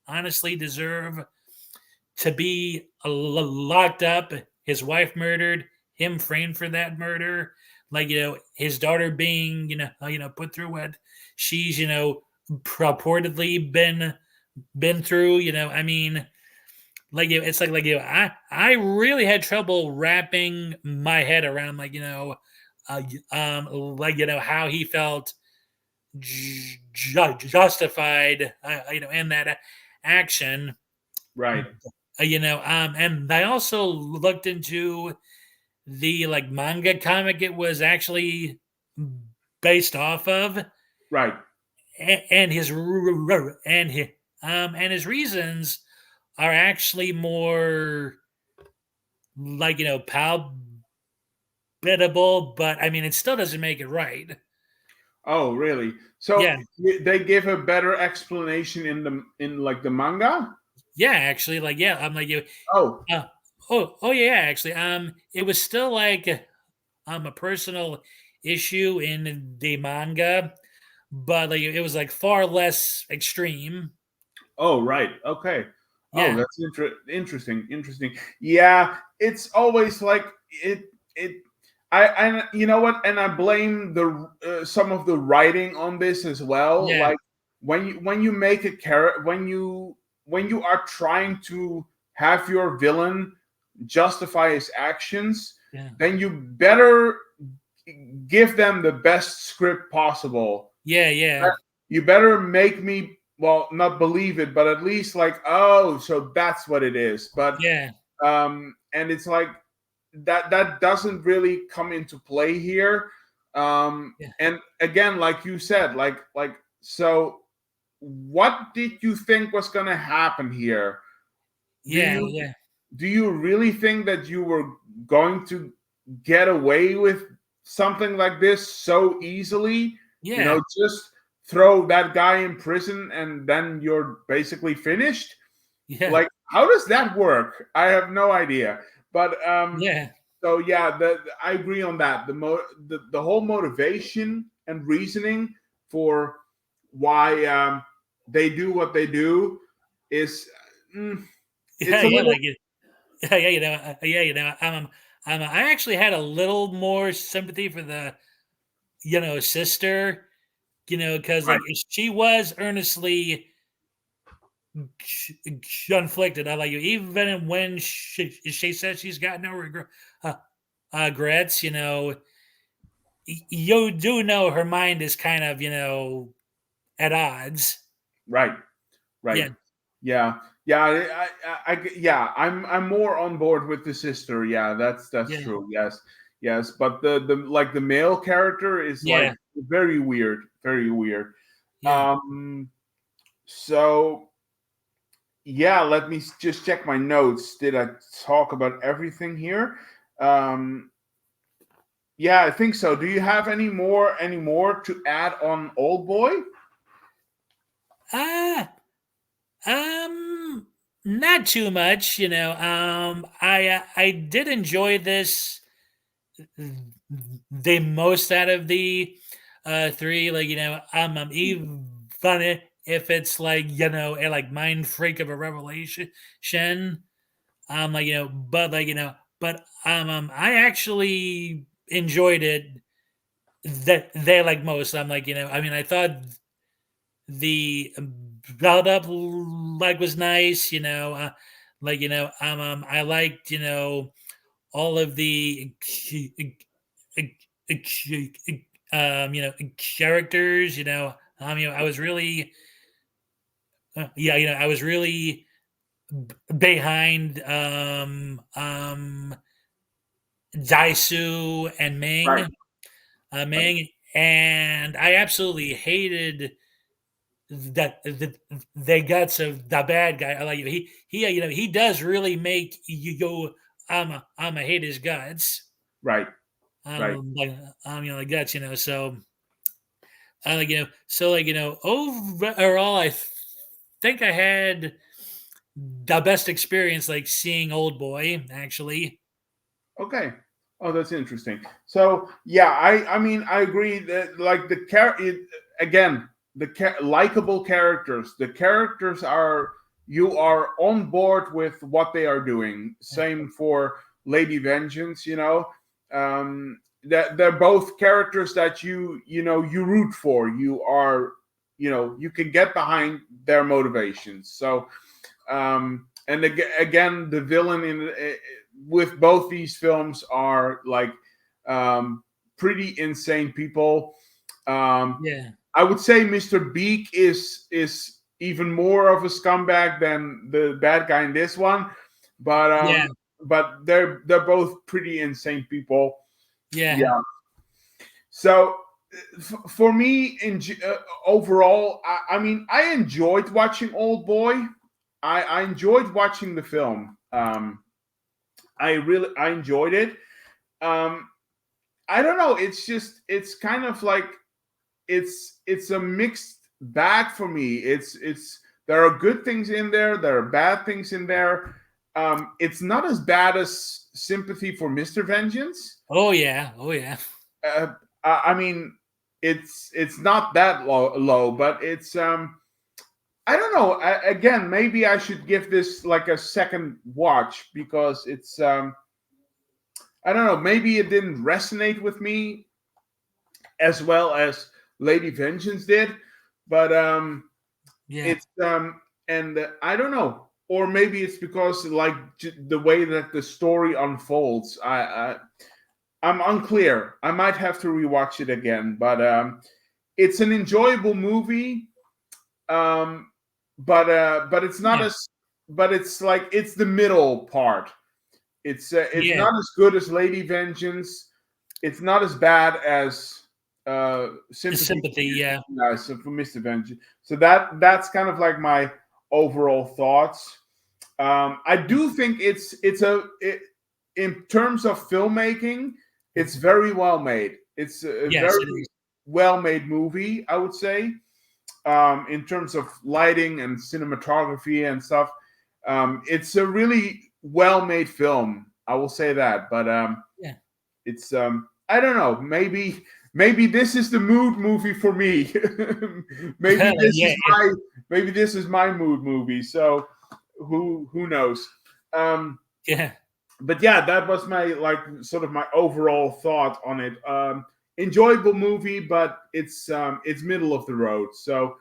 Speaker 1: honestly deserve to be locked up? His wife murdered, him framed for that murder. Like, his daughter being, put through what she's, purportedly been through. I mean, like, it's like, I really had trouble wrapping my head around, like, like, how he felt justified, in that action.
Speaker 2: Right.
Speaker 1: And I also looked into the like manga comic it was actually based off of,
Speaker 2: Right.
Speaker 1: and his reasons are actually more like palpable, but I mean it still doesn't make it right.
Speaker 2: Oh, really? So
Speaker 1: Yeah,
Speaker 2: they give a better explanation in like the manga?
Speaker 1: yeah, actually, like, yeah, I'm like,
Speaker 2: Oh.
Speaker 1: uh, oh yeah, actually, it was still like a personal issue in the manga, but like it was like far less extreme.
Speaker 2: Oh, right. Okay. Oh,
Speaker 1: Yeah,
Speaker 2: that's interesting. Interesting. Yeah, it's always like it. It. I. You know what? And I blame the some of the writing on this as well.
Speaker 1: yeah,
Speaker 2: Like when you make a character when you are trying to have your villain justify his actions,
Speaker 1: yeah,
Speaker 2: then you better give them the best script possible.
Speaker 1: yeah, yeah,
Speaker 2: You better make me, well, not believe it, but at least like, oh, so that's what it is. But
Speaker 1: yeah,
Speaker 2: and it's like that doesn't really come into play here.
Speaker 1: yeah,
Speaker 2: And again, like you said, like so what did you think was going to happen here? do
Speaker 1: yeah,
Speaker 2: you
Speaker 1: yeah,
Speaker 2: do you really think that you were going to get away with something like this so easily. You
Speaker 1: Yeah.
Speaker 2: know, just throw that guy in prison and then you're basically finished.
Speaker 1: Yeah.
Speaker 2: Like, how does that work? I have no idea. But
Speaker 1: Yeah.
Speaker 2: so yeah, I agree on that. The whole motivation and reasoning for why they do what they do is mm,
Speaker 1: Yeah.
Speaker 2: it's a
Speaker 1: Yeah.
Speaker 2: little
Speaker 1: Like it. Yeah. Yeah. Yeah. I actually had a little more sympathy for the sister. Because
Speaker 2: right,
Speaker 1: like she was earnestly conflicted. I like you, even when she says she's got no regrets. You do know her mind is kind of at odds.
Speaker 2: right, right.
Speaker 1: Yeah,
Speaker 2: Yeah, yeah, yeah. I'm more on board with the sister. Yeah, that's
Speaker 1: yeah,
Speaker 2: true. Yes, yes. But the like the male character is like
Speaker 1: yeah,
Speaker 2: very weird, very weird.
Speaker 1: yeah.
Speaker 2: Um. So yeah, let me just check my notes. Did I talk about everything here? Um. Yeah, I think so. Do you have any more to add on Old Boy?
Speaker 1: Ah, not too much. I did enjoy this the most out of the three. Like even if it's like a like mind freak of a revelation. Like but like but I actually enjoyed it that they like most. I'm like I mean I thought the build up like was nice. Like I liked all of the characters. I was really yeah I was really behind Daisu and
Speaker 2: Right, right,
Speaker 1: Ming, and I absolutely hated that the guts of the bad guy. I like he he does really make you go. I'm a hate his guts.
Speaker 2: right, right.
Speaker 1: Like the guts. So so like overall, I think I had the best experience like seeing Old Boy actually.
Speaker 2: Okay. Oh, that's interesting. So yeah, I mean I agree that like again likable characters. The characters are you are on board with what they are doing.
Speaker 1: Yeah,
Speaker 2: Same for Lady Vengeance. That they're both characters that you root for. You are you can get behind their motivations. So and again, the villain with both these films are like um, pretty insane people. Um,
Speaker 1: yeah,
Speaker 2: I would say Mr. Beak is even more of a scumbag than the bad guy in this one, but
Speaker 1: yeah,
Speaker 2: they're both pretty insane people. Yeah.
Speaker 1: yeah,
Speaker 2: So for me, overall, I mean, I enjoyed watching Old Boy. I enjoyed watching the film. I enjoyed it. Um, I don't know. It's kind of like it's a mixed bag for me. It's there are good things in there. There are bad things in there. It's not as bad as Sympathy for Mr. Vengeance.
Speaker 1: oh yeah, oh yeah,
Speaker 2: Uh, I mean, it's not that low, but it's I don't know. Again, maybe I should give this like a second watch because it's I don't know. Maybe it didn't resonate with me as well as Lady Vengeance did, but
Speaker 1: yeah,
Speaker 2: it's and I don't know. Or maybe it's because like the way that the story unfolds. I'm unclear. I might have to rewatch it again, but it's an enjoyable movie. Um, but it's not
Speaker 1: yeah,
Speaker 2: as but it's like it's the middle part. It's
Speaker 1: yeah.
Speaker 2: not as good as Lady Vengeance. It's not as bad as Sympathy
Speaker 1: Sympathy, yeah,
Speaker 2: for Mr. Vengeance. So that's kind of like my overall thoughts. I
Speaker 1: yeah,
Speaker 2: do think in terms of filmmaking, it's very well made. It's a
Speaker 1: Yes, it
Speaker 2: very
Speaker 1: is.
Speaker 2: well made movie, I would say, in terms of lighting and cinematography and stuff. It's a really well made film. I will say that, but
Speaker 1: Yeah.
Speaker 2: it's I don't know. Maybe this is the mood movie for me. maybe this
Speaker 1: Yeah.
Speaker 2: is my maybe this is my mood movie. So who knows? Um,
Speaker 1: Yeah.
Speaker 2: but yeah, that was my like sort of my overall thought on it. Enjoyable movie, but it's middle of the road. So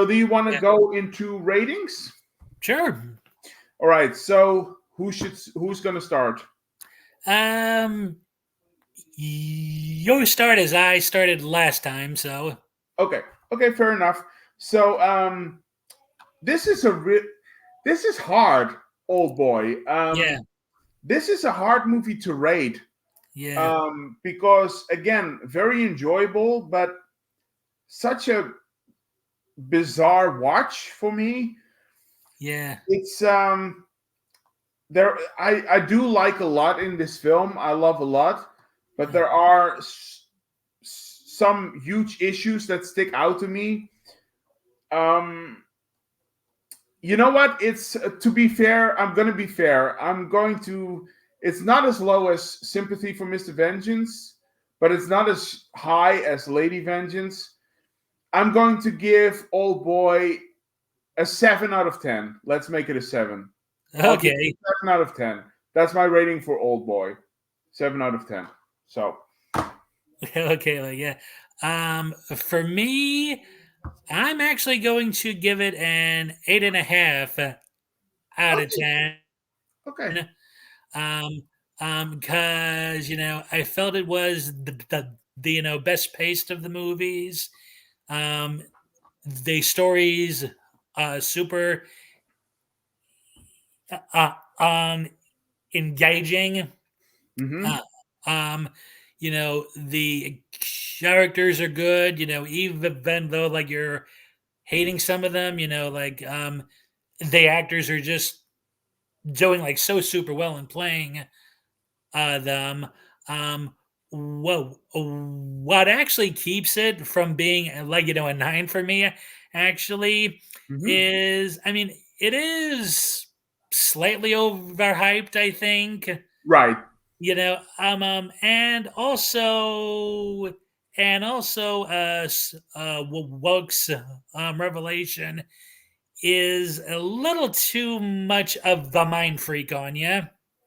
Speaker 2: do you want to
Speaker 1: Yeah.
Speaker 2: go into ratings?
Speaker 1: Sure.
Speaker 2: All right. So who's gonna start?
Speaker 1: Um, you start as I started last time, so
Speaker 2: Okay. Okay. Fair enough. So this is this is hard, old boy.
Speaker 1: yeah,
Speaker 2: This is a hard movie to rate
Speaker 1: yeah,
Speaker 2: because again, very enjoyable, but such a bizarre watch for me.
Speaker 1: yeah,
Speaker 2: It's there. I do like a lot in this film. I love a lot, but there are some huge issues that stick out to me. Um, you know what? It's to be fair. I'm gonna be fair. I'm going to. It's not as low as Sympathy for Mr. Vengeance, but it's not as high as Lady Vengeance. I'm going to give Old Boy a 7 out of 10. Let's make it a 7. I'll give it
Speaker 1: okay,
Speaker 2: a 7 out of 10. That's my rating for Old Boy. 7 out of 10. So
Speaker 1: okay, like yeah. For me, I'm actually going to give it an 8.5 out of
Speaker 2: okay,
Speaker 1: 10.
Speaker 2: okay.
Speaker 1: Um, because I felt it was the best paced of the movies. Um, the stories, super uh, um engaging.
Speaker 2: Mm-hmm.
Speaker 1: Uh, um, the characters are good. Even though like you're hating some of them, the actors are just doing like so super well in playing them. Um, what actually keeps it from being like a 9 for me actually
Speaker 2: Mm-hmm.
Speaker 1: is, I mean, it is slightly overhyped, I think.
Speaker 2: Right.
Speaker 1: And also Woke's revelation is a little too much of the mind freak on you.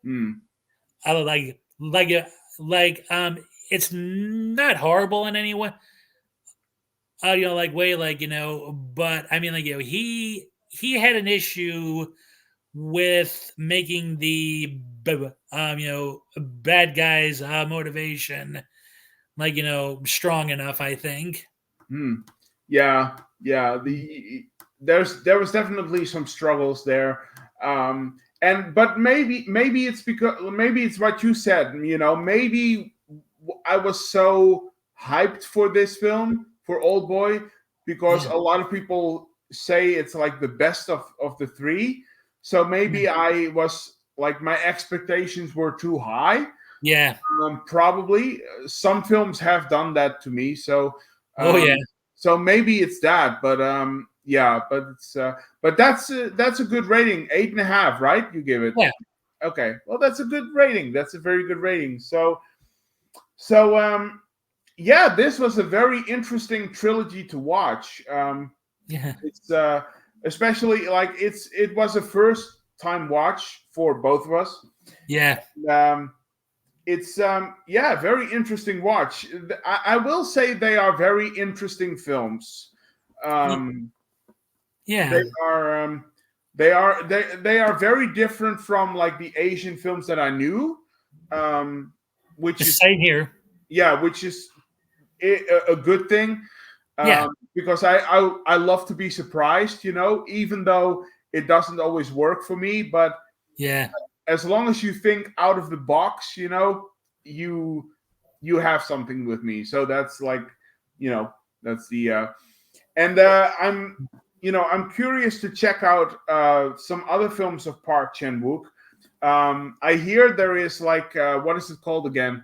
Speaker 2: Mm.
Speaker 1: I like it's not horrible in any way, but I mean, he had an issue with making the bad guys motivation strong enough, I think.
Speaker 2: Mm. Yeah. Yeah. There was definitely some struggles there. And but maybe it's because maybe it's what you said. Maybe I was so hyped for this film for Old Boy because
Speaker 1: Yeah,
Speaker 2: a lot of people say it's like the best of the three. So
Speaker 1: yeah,
Speaker 2: maybe I was like my expectations were too high.
Speaker 1: yeah.
Speaker 2: Probably some films have done that to me. So
Speaker 1: Oh yeah,
Speaker 2: um, so maybe it's that. But yeah, but that's a good rating. 8.5, right? You give it.
Speaker 1: yeah,
Speaker 2: Okay. Well, that's a good rating. That's a very good rating. So yeah, this was a very interesting trilogy to watch.
Speaker 1: yeah,
Speaker 2: It's especially like it was a first time watch for both of us.
Speaker 1: yeah,
Speaker 2: Um, it's yeah, very interesting watch. I will say they are very interesting films. Um, they
Speaker 1: yeah.
Speaker 2: are they are very different from like the Asian films that I knew, um, which is
Speaker 1: Same here.
Speaker 2: yeah, which is a good thing,
Speaker 1: Yeah,
Speaker 2: because I love to be surprised, even though it doesn't always work for me. But
Speaker 1: yeah,
Speaker 2: as long as you think out of the box, you you have something with me. So that's like, that's the and I'm curious to check out some other films of Park Chan-wook. I hear there is like what is it called again?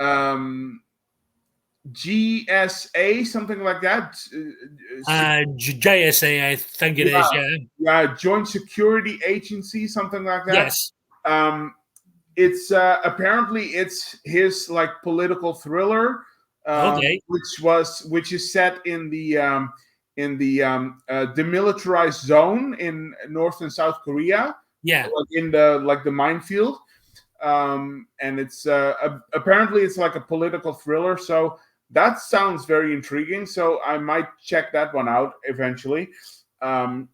Speaker 2: um, GSA, something like that.
Speaker 1: JSA, I think it is.
Speaker 2: Yeah,
Speaker 1: Yeah.
Speaker 2: yeah, Joint Security Agency, something like that.
Speaker 1: Yes.
Speaker 2: Um, it's apparently it's his like political thriller,
Speaker 1: Okay.
Speaker 2: which is set in the demilitarized zone in North and South Korea,
Speaker 1: Yeah.
Speaker 2: like in the minefield. And it's apparently it's like a political thriller. So that sounds very intriguing. So I might check that one out eventually. Um,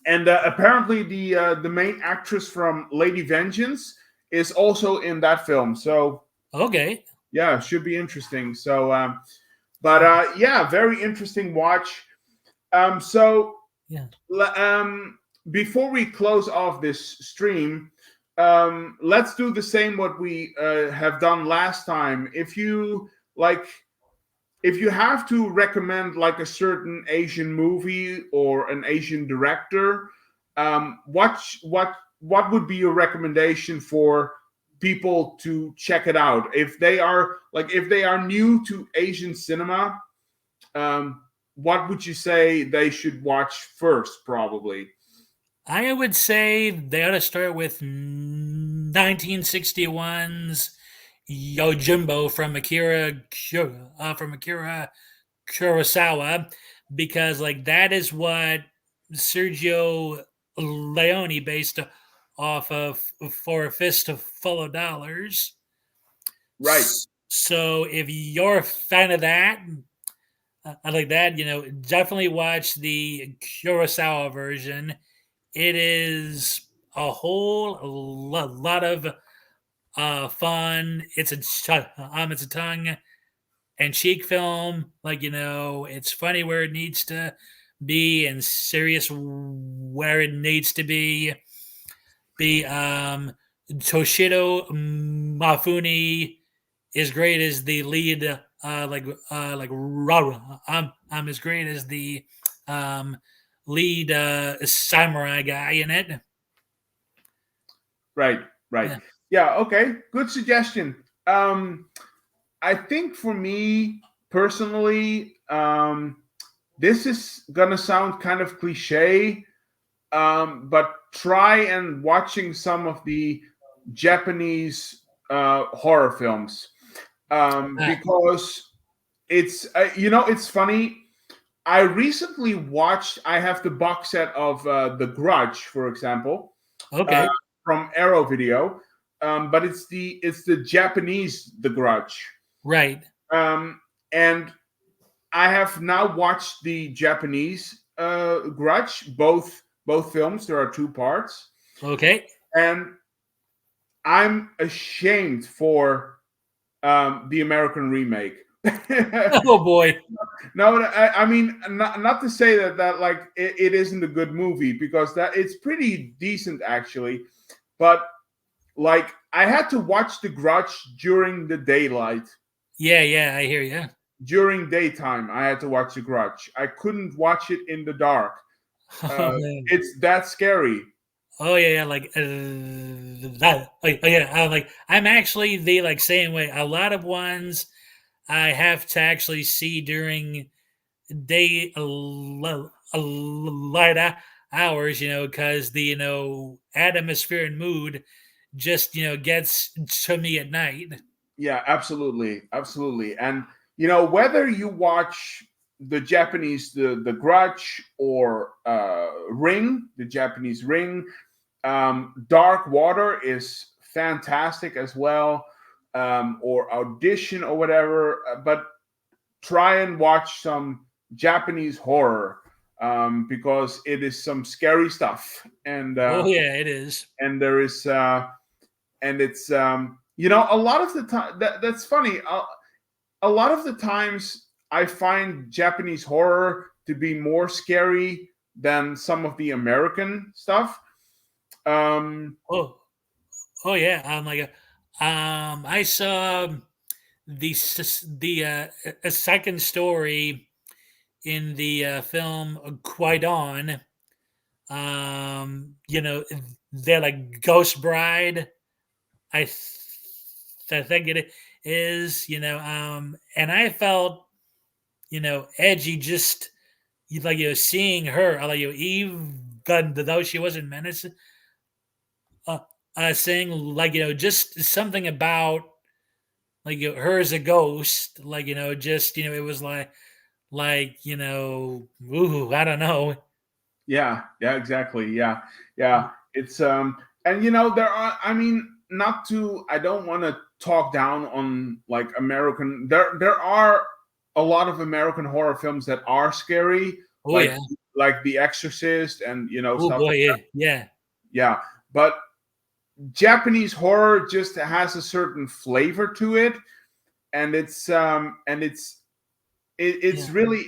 Speaker 2: and apparently the main actress from Lady Vengeance is also in that film. So
Speaker 1: Okay.
Speaker 2: yeah, should be interesting. So, yeah, very interesting watch. So
Speaker 1: Yeah.
Speaker 2: before we close off this stream, let's do the same what we have done last time. Like, if you have to recommend like a certain Asian movie or an Asian director, what would be your recommendation for people to check it out if they are new to Asian cinema? Um, what would you say they should watch first? Probably.
Speaker 1: I would say they ought to start with 1961's Yojimbo from Akira Kurosawa, because like that is what Sergio Leone based off of For a Fist Full of Dollars.
Speaker 2: Right,
Speaker 1: So if you're a fan of that, I like that. Definitely watch the Kurosawa version. It is a whole lot of fun. It's a tongue and cheek film. Like it's funny where it needs to be and serious where it needs to be. Toshido Mafuni is great as the lead, like Rara. I'm as great as the um, lead samurai guy in it.
Speaker 2: right, right.
Speaker 1: Yeah.
Speaker 2: Yeah, okay. Good suggestion. I think for me personally, this is gonna sound kind of cliche, but try and watching some of the Japanese horror films,
Speaker 1: Uh,
Speaker 2: because it's it's funny. I recently watched. I have the box set of The Grudge, for example, uh,
Speaker 1: okay.
Speaker 2: from Arrow Video, but it's the Japanese The Grudge,
Speaker 1: Right.
Speaker 2: and I have now watched the Japanese Grudge, both films. There are two parts,
Speaker 1: Okay.
Speaker 2: and I'm ashamed for the American remake.
Speaker 1: Oh boy.
Speaker 2: No, I mean not to say that like it isn't a good movie, because that it's pretty decent actually, but like I had to watch The Grudge during the daylight.
Speaker 1: Yeah. Yeah. I hear you.
Speaker 2: During daytime, I had to watch The Grudge. I couldn't watch it in the dark.
Speaker 1: Oh man.
Speaker 2: It's that scary.
Speaker 1: Oh yeah. Yeah. Like that. Oh yeah. I'm actually the like same way. A lot of ones I have to actually see during day light hours, because the atmosphere and mood just gets to me at night.
Speaker 2: Yeah, absolutely, absolutely. And whether you watch the Grudge, or Ring, the Japanese Ring, Dark Water is fantastic as well, or Audition or whatever. But try and watch some Japanese horror, because it is some scary stuff,
Speaker 1: Oh yeah, it is.
Speaker 2: and there is and it's a lot of the time that's funny. A lot of the times I find Japanese horror to be more scary than some of the American stuff.
Speaker 1: Oh, oh yeah. I saw the a second story in the film Quaidon. They're like Ghost Bride. I think is, and I felt, edgy just like seeing her, like Eve, though she wasn't menacing, uh, saying like just something about like her as a ghost, like just it was like ooh, I don't know.
Speaker 2: Yeah, yeah, exactly. Yeah, yeah. It's and there are. I mean, not to. I don't want to talk down on like American. There are a lot of American horror films that are scary,
Speaker 1: Oh yeah.
Speaker 2: like The Exorcist and
Speaker 1: Oh
Speaker 2: stuff
Speaker 1: boy,
Speaker 2: like
Speaker 1: yeah,
Speaker 2: that.
Speaker 1: yeah,
Speaker 2: Yeah, but Japanese horror just has a certain flavor to it, and it's
Speaker 1: yeah.
Speaker 2: really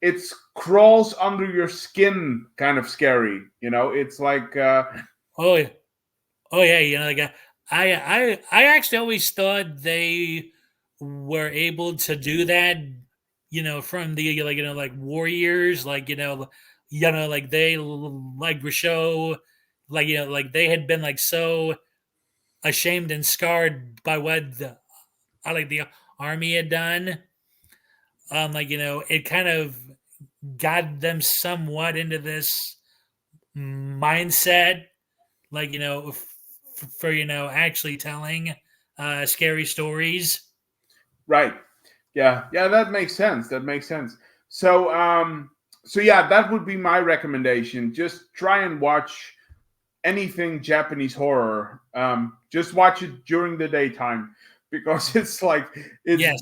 Speaker 2: it's crawls under your skin kind of scary. It's like
Speaker 1: Oh yeah. Oh yeah, like I actually always thought they were able to do that, from the like like warriors, like like they like show, like like they had been like so ashamed and scarred by what like the army had done. Like it kind of got them somewhat into this mindset, like for actually telling scary stories.
Speaker 2: right. Yeah, yeah, that makes sense. That makes sense. So yeah, that would be my recommendation. Just try and watch anything Japanese horror. Just watch it during the daytime because it's like
Speaker 1: Yes.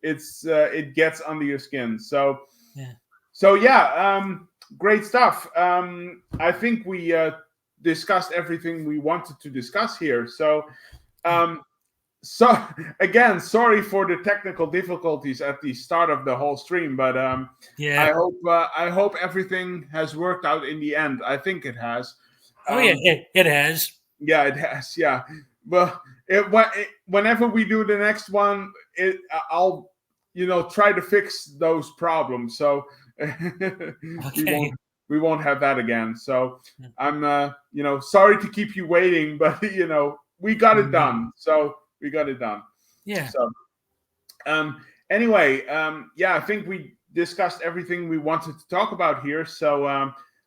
Speaker 2: it gets under your skin. So
Speaker 1: Yeah.
Speaker 2: so yeah, great stuff. I think we discussed everything we wanted to discuss here. Um, so again, sorry for the technical difficulties at the start of the whole stream, but
Speaker 1: Yeah.
Speaker 2: I hope everything has worked out in the end. I think it has.
Speaker 1: Oh yeah. It has.
Speaker 2: Yeah, it has. Yeah, well, whenever we do the next one, I'll try to fix those problems. So we won't
Speaker 1: Okay.
Speaker 2: we won't have that again. So I'm sorry to keep you waiting, but we got it done. So we got it done.
Speaker 1: Yeah.
Speaker 2: So anyway, yeah, I think we discussed everything we wanted to talk about here. So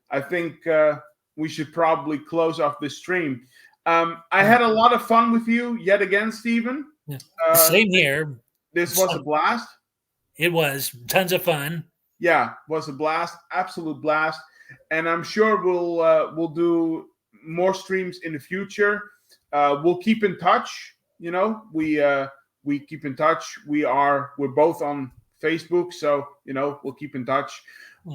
Speaker 2: I think we should probably close off the stream. I had a lot of fun with you yet again, Stephen.
Speaker 1: Yeah.
Speaker 2: Uh,
Speaker 1: Same here.
Speaker 2: this was a blast.
Speaker 1: It was tons of fun.
Speaker 2: Yeah, was a blast, absolute blast, and I'm sure we'll do more streams in the future. We'll keep in touch. We keep in touch. We're both on Facebook, so we'll keep in touch.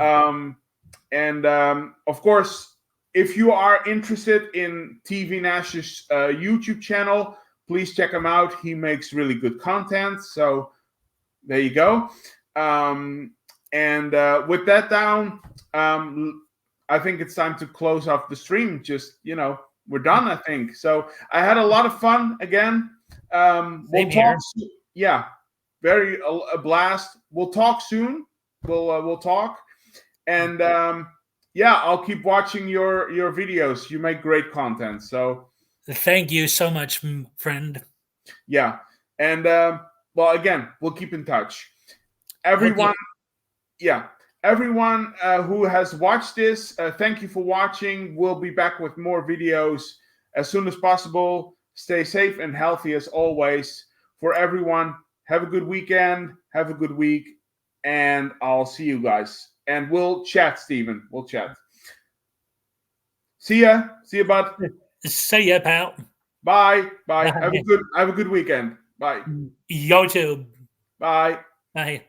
Speaker 2: And of course, if you are interested in TVNASH's YouTube channel, please check him out. He makes really good content. So there you go. And with that down, I think it's time to close off the stream. Just we're done. I think so. I had a lot of fun again. We'll talk. Yeah, very a blast. We'll talk soon. We'll talk. And yeah, I'll keep watching your videos. You make great content. So
Speaker 1: thank you so much, friend.
Speaker 2: Yeah, and well, again, we'll keep in touch. Everyone,
Speaker 1: okay.
Speaker 2: Yeah, everyone who has watched this, thank you for watching. We'll be back with more videos as soon as possible. Stay safe and healthy as always. For everyone, have a good weekend. Have a good week. And I'll see you guys. And we'll chat, Stephen. We'll chat. See ya. See ya, bud.
Speaker 1: See ya, pal.
Speaker 2: Bye. Bye. Have a good weekend. Bye.
Speaker 1: You too.
Speaker 2: Bye.
Speaker 1: Bye.